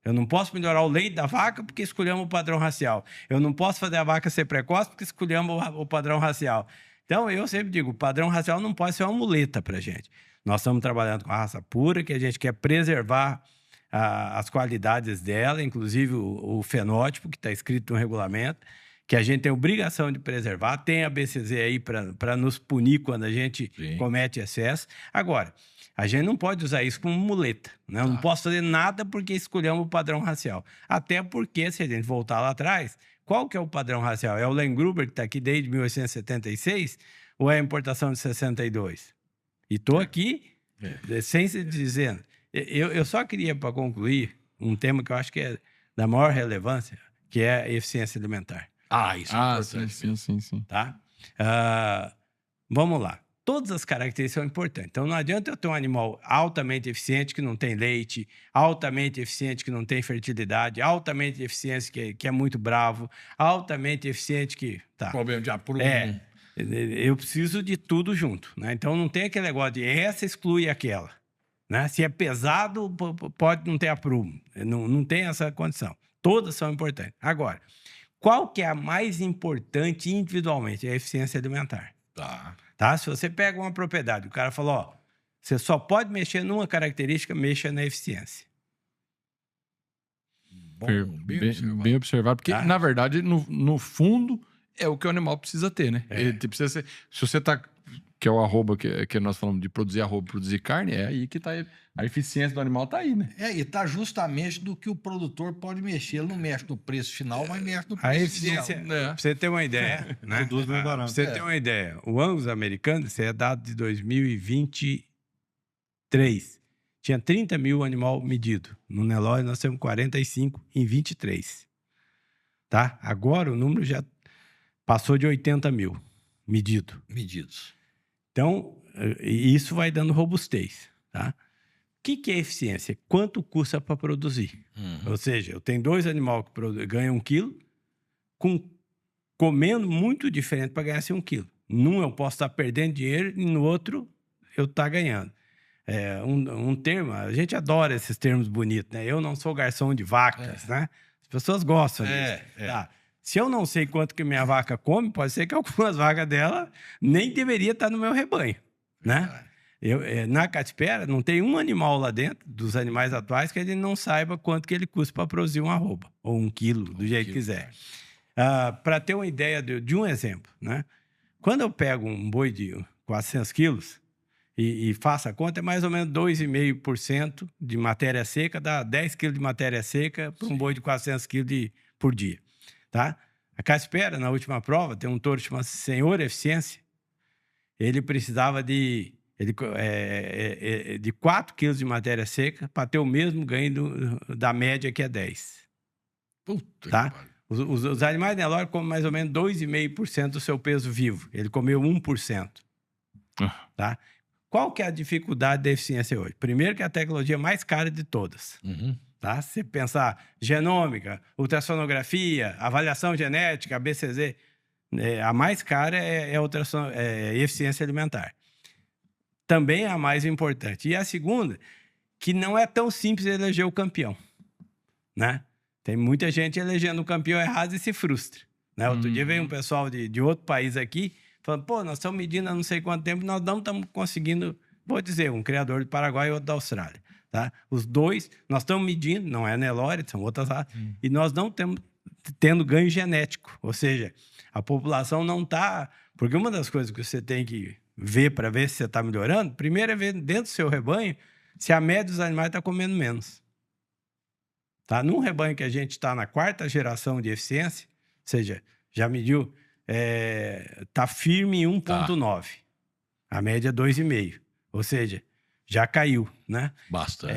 Eu não posso melhorar o leite da vaca porque escolhemos o padrão racial. Eu não posso fazer a vaca ser precoce porque escolhemos o padrão racial. Então, eu sempre digo, o padrão racial não pode ser uma muleta para a gente. Nós estamos trabalhando com a raça pura, que a gente quer preservar as qualidades dela, inclusive o fenótipo, que está escrito no regulamento, que a gente tem obrigação de preservar. Tem a BCZ aí para nos punir quando a gente comete excesso. Agora, a gente não pode usar isso como muleta, né? Eu não posso fazer nada porque escolhemos o padrão racial. Até porque, se a gente voltar lá atrás, qual que é o padrão racial? É o Langgruber, que está aqui desde 1876, ou é a importação de 62? E estou aqui sem se dizendo. Eu só queria, para concluir, um tema que eu acho que é da maior relevância, que é a eficiência alimentar. Isso é importante. Sim. Tá? Vamos lá. Todas as características são importantes. Então, não adianta eu ter um animal altamente eficiente que não tem leite, altamente eficiente que não tem fertilidade, altamente eficiente que é muito bravo, altamente eficiente que... Tá. Problema de aprumo. Eu preciso de tudo junto, né? Então, não tem aquele negócio de essa exclui aquela, né? Se é pesado, pode não ter aprumo. Não tem essa condição. Todas são importantes. Agora, qual que é a mais importante individualmente? É a eficiência alimentar. Tá? Se você pega uma propriedade, o cara falou, ó, você só pode mexer numa característica, mexa na eficiência. Bem observado. Porque, na verdade, no fundo, é o que o animal precisa ter, né? Ele precisa ser... Se você tá... Que é o arroba que nós falamos de produzir arroba, produzir carne, é aí que tá... A eficiência do animal tá aí, né? E tá justamente do que o produtor pode mexer. Ele não mexe no preço final, mas mexe no preço A eficiência, pra você ter uma ideia, né? Produz mais barato. Pra você ter uma ideia, o Angus americano, esse é dado de 2023, tinha 30 mil animal medido. No Nelore nós temos 45 em 23. Tá? Agora o número já passou de 80 mil medidos. Então, isso vai dando robustez, tá? O que é eficiência? Quanto custa para produzir? Ou seja, eu tenho 2 animais que ganham 1 quilo, comendo muito diferente para ganhar 1 quilo. Num eu posso estar perdendo dinheiro e no outro eu estar ganhando. Um termo, a gente adora esses termos bonitos, né? Eu não sou garçom de vacas, né? As pessoas gostam disso. Tá? Se eu não sei quanto que minha vaca come, pode ser que algumas vacas dela nem deveria estar no meu rebanho, né? Na Caspera, não tem um animal lá dentro, dos animais atuais, que ele não saiba quanto que ele custa para produzir uma arroba, ou 1 quilo, do jeito que quiser. Para ter uma ideia de um exemplo, né? Quando eu pego um boi de 400 quilos e faço a conta, é mais ou menos 2,5% de matéria seca, dá 10 quilos de matéria seca para um boi de 400 quilos por dia. Tá? A Caspera, na última prova, tem um touro que chama Senhor Eficiência. Ele precisava de 4 quilos de matéria seca para ter o mesmo ganho da média, que é 10. Tá? Os animais de Nelore comem mais ou menos 2,5% do seu peso vivo. Ele comeu 1%. Tá? Qual que é a dificuldade da eficiência hoje? Primeiro, que é a tecnologia mais cara de todas. Tá? Se você pensar genômica, ultrassonografia, avaliação genética, a BCZ, a mais cara é eficiência alimentar. Também é a mais importante. E a segunda, que não é tão simples eleger o campeão, né? Tem muita gente elegendo o campeão errado e se frustra, né? Outro dia veio um pessoal de outro país aqui, falando, pô, nós estamos medindo há não sei quanto tempo, nós não estamos conseguindo, vou dizer, um criador do Paraguai e outro da Austrália. Tá? Os dois, nós estamos medindo, não é Nelore, são outras raças, e nós não estamos tendo ganho genético. Ou seja, a população não está... Porque uma das coisas que você tem que ver para ver se você está melhorando, primeiro é ver dentro do seu rebanho se a média dos animais está comendo menos. Tá? Num rebanho que a gente está na 4ª geração de eficiência, ou seja, já mediu, está firme em 1,9. A média é 2,5. Ou seja, já caiu, né? Bastante.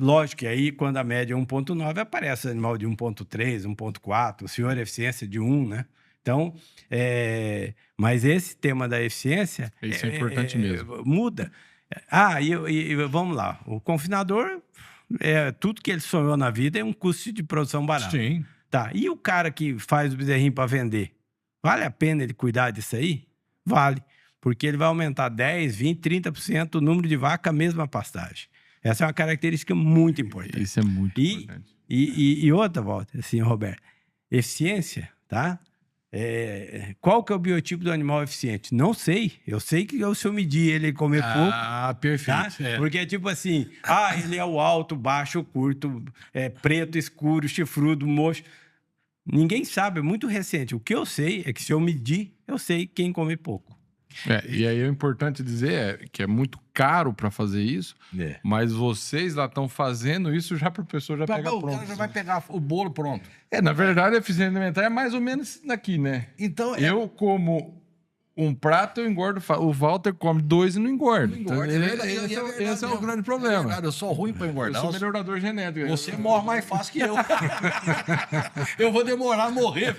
Lógico que aí, quando a média é 1,9, aparece animal de 1,3, 1,4, o senhor eficiência de 1, né? Então, mas esse tema da eficiência... Isso é importante mesmo. Muda. E vamos lá. O confinador, tudo que ele sonhou na vida é um custo de produção barato. Sim. Tá, e o cara que faz o bezerrinho para vender? Vale a pena ele cuidar disso aí? Vale. Porque ele vai aumentar 10, 20, 30% o número de vaca, a mesma pastagem. Essa é uma característica muito importante. Isso é muito importante. E outra, Walter, assim, Roberto, eficiência, tá? Qual que é o biotipo do animal eficiente? Não sei. Eu sei que se eu medir ele comer pouco... Perfeito. Tá? Porque é tipo assim, ele é o alto, baixo, curto, preto, escuro, chifrudo, mocho. Ninguém sabe, é muito recente. O que eu sei é que se eu medir, eu sei quem come pouco. E aí é importante dizer que é muito caro para fazer isso, mas vocês lá estão fazendo isso já para o pessoa já pegar O pronto. cara já vai pegar o bolo pronto. Na verdade, a eficiência alimentar é mais ou menos daqui, né? Então, Eu como um prato, eu engordo. O Walter come 2 e não engorda. engorda, é verdade, Esse é o mesmo. grande problema. Verdade, eu sou ruim para Eu engordar. sou melhorador genético. Você morre mais fácil que eu. Eu vou demorar a morrer.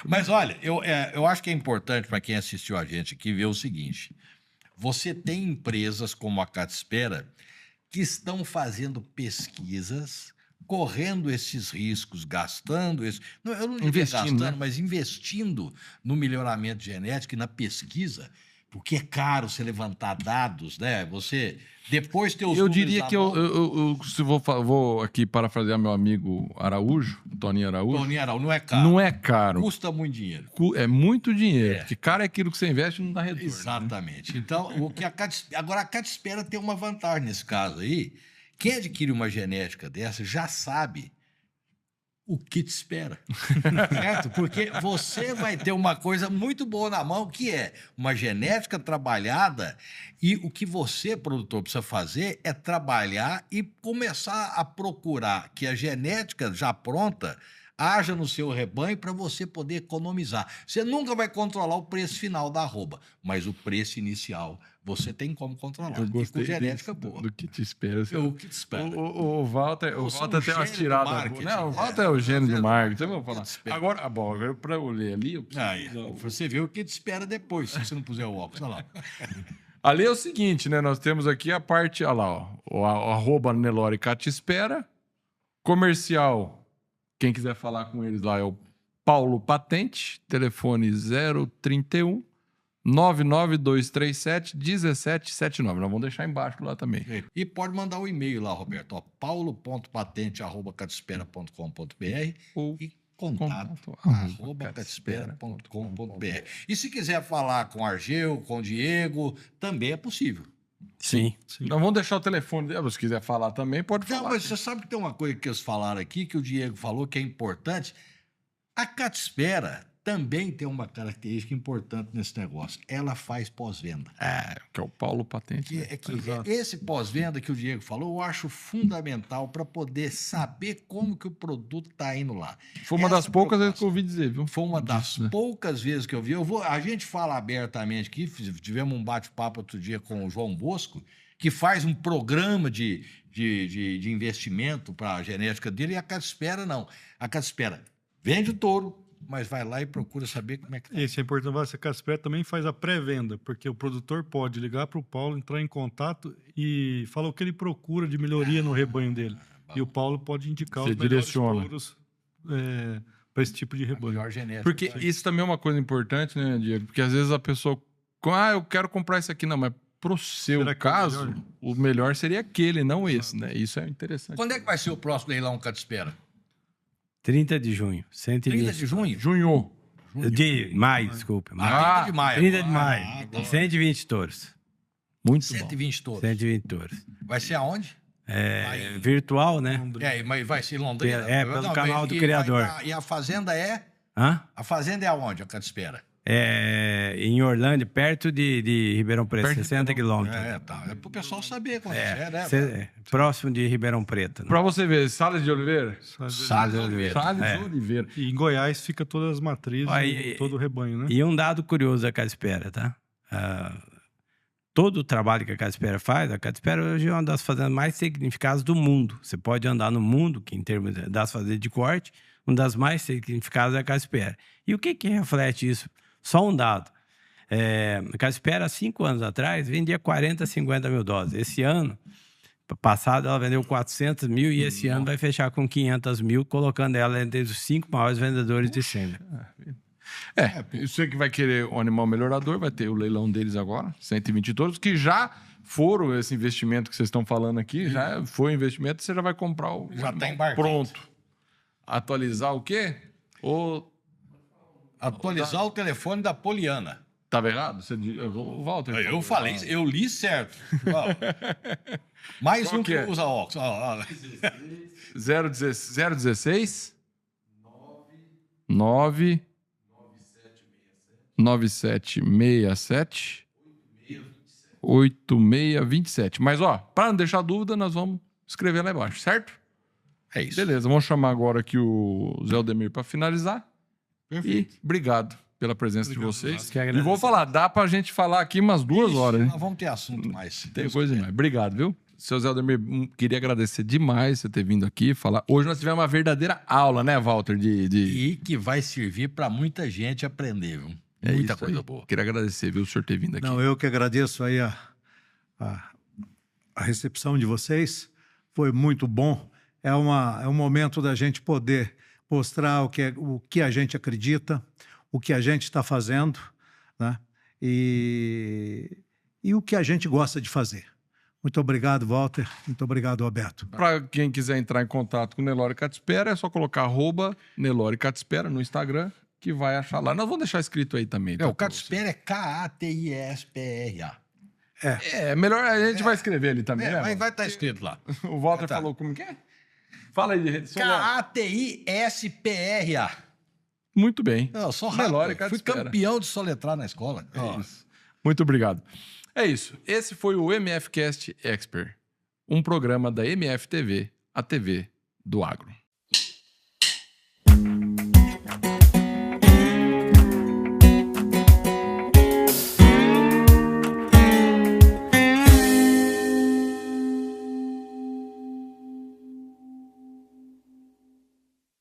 Mas olha, eu acho que é importante para quem assistiu a gente aqui ver o seguinte. Você tem empresas como a Catespera que estão fazendo pesquisas, correndo esses riscos, gastando isso. Eu não diria Investindo, gastando, né? mas investindo no melhoramento genético e na pesquisa, porque é caro você levantar dados, né? Você depois ter os Eu números diria na que mão. se vou aqui parafrasear meu amigo Araújo, Toninho Araújo. Toninho Araújo, não é caro. Não é caro. Custa muito dinheiro. É muito dinheiro. Porque caro é aquilo que você investe e não dá retorno. Exatamente. Então, agora a Catespera tem uma vantagem nesse caso aí. Quem adquire uma genética dessa já sabe o que te espera. Certo? Porque você vai ter uma coisa muito boa na mão, que é uma genética trabalhada, e o que você, produtor, precisa fazer é trabalhar e começar a procurar que a genética já pronta haja no seu rebanho para você poder economizar. Você nunca vai controlar o preço final da arroba, mas o preço inicial você tem como controlar. Eu gostei e com genética disso, boa. do que te espera. O que te espera. O Walter, Eu sou um tem umas gênio do tiradas. marketing. Não, o Walter é o gênio do marketing. Eu vou falar. te espera. Agora, para eu ler ali. Você vê o que te espera depois, se você não puser o óculos. Olha lá. Ali é o seguinte, né? Nós temos aqui a parte, olha lá, ó, o arroba Nelore Catespera. Comercial, quem quiser falar com eles lá é o Paulo Patente, telefone 031 99237 1779. Nós vamos deixar embaixo lá também. E pode mandar o e-mail lá, Roberto, ó, paulo.patente@catespera.com.br Ou e contato@catespera.com.br. E se quiser falar com o Argeu, com o Diego, também é possível. Sim. nós vamos deixar o telefone dele. Se quiser falar também, pode Não, falar. mas você sabe que tem uma coisa que eles falaram aqui, que o Diego falou que é importante. A Catespera também tem uma característica importante nesse negócio. Ela faz pós-venda. Que é o Paulo Patente. Que, né? esse pós-venda que o Diego falou, eu acho fundamental para poder saber como que o produto está indo lá. Foi uma Essa das poucas vezes que eu preocupação. ouvi dizer, viu? Foi uma das Disso, né? poucas vezes que eu vi. A gente fala abertamente aqui, tivemos um bate-papo outro dia com o João Bosco, que faz um programa de investimento para a genética dele, e a Catespera não. A Catespera vende o touro, mas vai lá e procura saber como é que tá. Esse é importante. A Catespera também faz a pré-venda, porque o produtor pode ligar para o Paulo, entrar em contato e falar o que ele procura de melhoria no rebanho dele. E o Paulo pode indicar Você os melhores direciona. touros para esse tipo de A rebanho. melhor genética. Porque isso também é uma coisa importante, né, Diego? Porque às vezes a pessoa... eu quero comprar isso aqui. Não, mas pro seu Será que é o caso, melhor? o melhor seria aquele, não esse, né? Isso é interessante. Quando é que vai ser o próximo leilão Catespera? 30 de junho, 120. 30 de junho? Junho. De maio, desculpa. Maio. 30 de maio. 30 de maio. tá. 120 touros. Muito bom. 120 touros. 120 touros. Vai ser aonde? Virtual, né? Mas vai ser em Londrina? Pelo canal do e criador. E a fazenda é? Hã? A fazenda é aonde, a Catespera? Em Orlândia, perto de Ribeirão Preto, Perto de 60 quilômetros. Tá. É pro pessoal saber quando é, né? Próximo de Ribeirão Preto. Né? Pra você ver, Salles de Oliveira? Salles de Oliveira. Salles de Oliveira. E em Goiás fica todas as matrizes, Aí, todo o rebanho, né? E um dado curioso da Catespera, tá? todo o trabalho que a Caspera faz, a Caspera hoje é uma das fazendas mais tecnificadas do mundo. Você pode andar no mundo, que em termos das fazendas de corte, uma das mais tecnificadas é a Caspera. E o que reflete isso? Só um dado. A Caspera, há 5 anos atrás, vendia 40, 50 mil doses. Esse ano, passado, ela vendeu 400 mil e esse ano vai fechar com 500 mil, colocando ela entre os 5 maiores vendedores de sêmen. Você que vai querer o animal melhorador, vai ter o leilão deles agora, 120 touros, que já foram esse investimento que vocês estão falando aqui, já foi um investimento, você já vai comprar o Já tá animal embarcado. pronto. Atualizar o quê? Atualizar o telefone da Poliana. Tava errado? O Walter. Eu falei, eu li certo. Ó, mais Qual um que que é? usa óculos. Ó. 016 9 9767 8627. Mas, ó, para não deixar dúvida, nós vamos escrever lá embaixo, certo? É isso. Beleza, vamos chamar agora aqui o Zé Aldemir para finalizar. Perfeito. E obrigado pela presença de vocês. Nós que E vou agradecemos. falar, dá pra gente falar aqui umas 2 horas, hein? Nós vamos ter assunto mais. Tem coisa demais. Obrigado, viu? Seu Zé Aldemir, queria agradecer demais você ter vindo aqui falar. Hoje nós tivemos uma verdadeira aula, né, Walter? E que vai servir para muita gente aprender, viu? Muita isso coisa aí. boa. Queria agradecer, viu, o senhor ter vindo aqui. Não, eu que agradeço aí a recepção de vocês. Foi muito bom. É um momento da gente poder mostrar o que a gente acredita, o que a gente está fazendo, né? E o que a gente gosta de fazer. Muito obrigado, Walter. Muito obrigado, Alberto. Para quem quiser entrar em contato com o Nelore Catespera, é só colocar @Nelore Catespera no Instagram, que vai achar lá. Nós vamos deixar escrito aí também. É, tá, o pra Catespera é K-A-T-I-S-P-R-A. você. Melhor a gente vai escrever ali também, né? Vai estar escrito lá. O Walter Tá. falou como que é? Fala aí de rede social. K-A-T-I-S-P-R-A. Muito bem. Eu sou Nelore rápido. Fui Catespera. campeão de soletrar na escola. Ó. Isso. Muito obrigado. É isso. Esse foi o MFcast Expert, um programa da MF TV, a TV do Agro.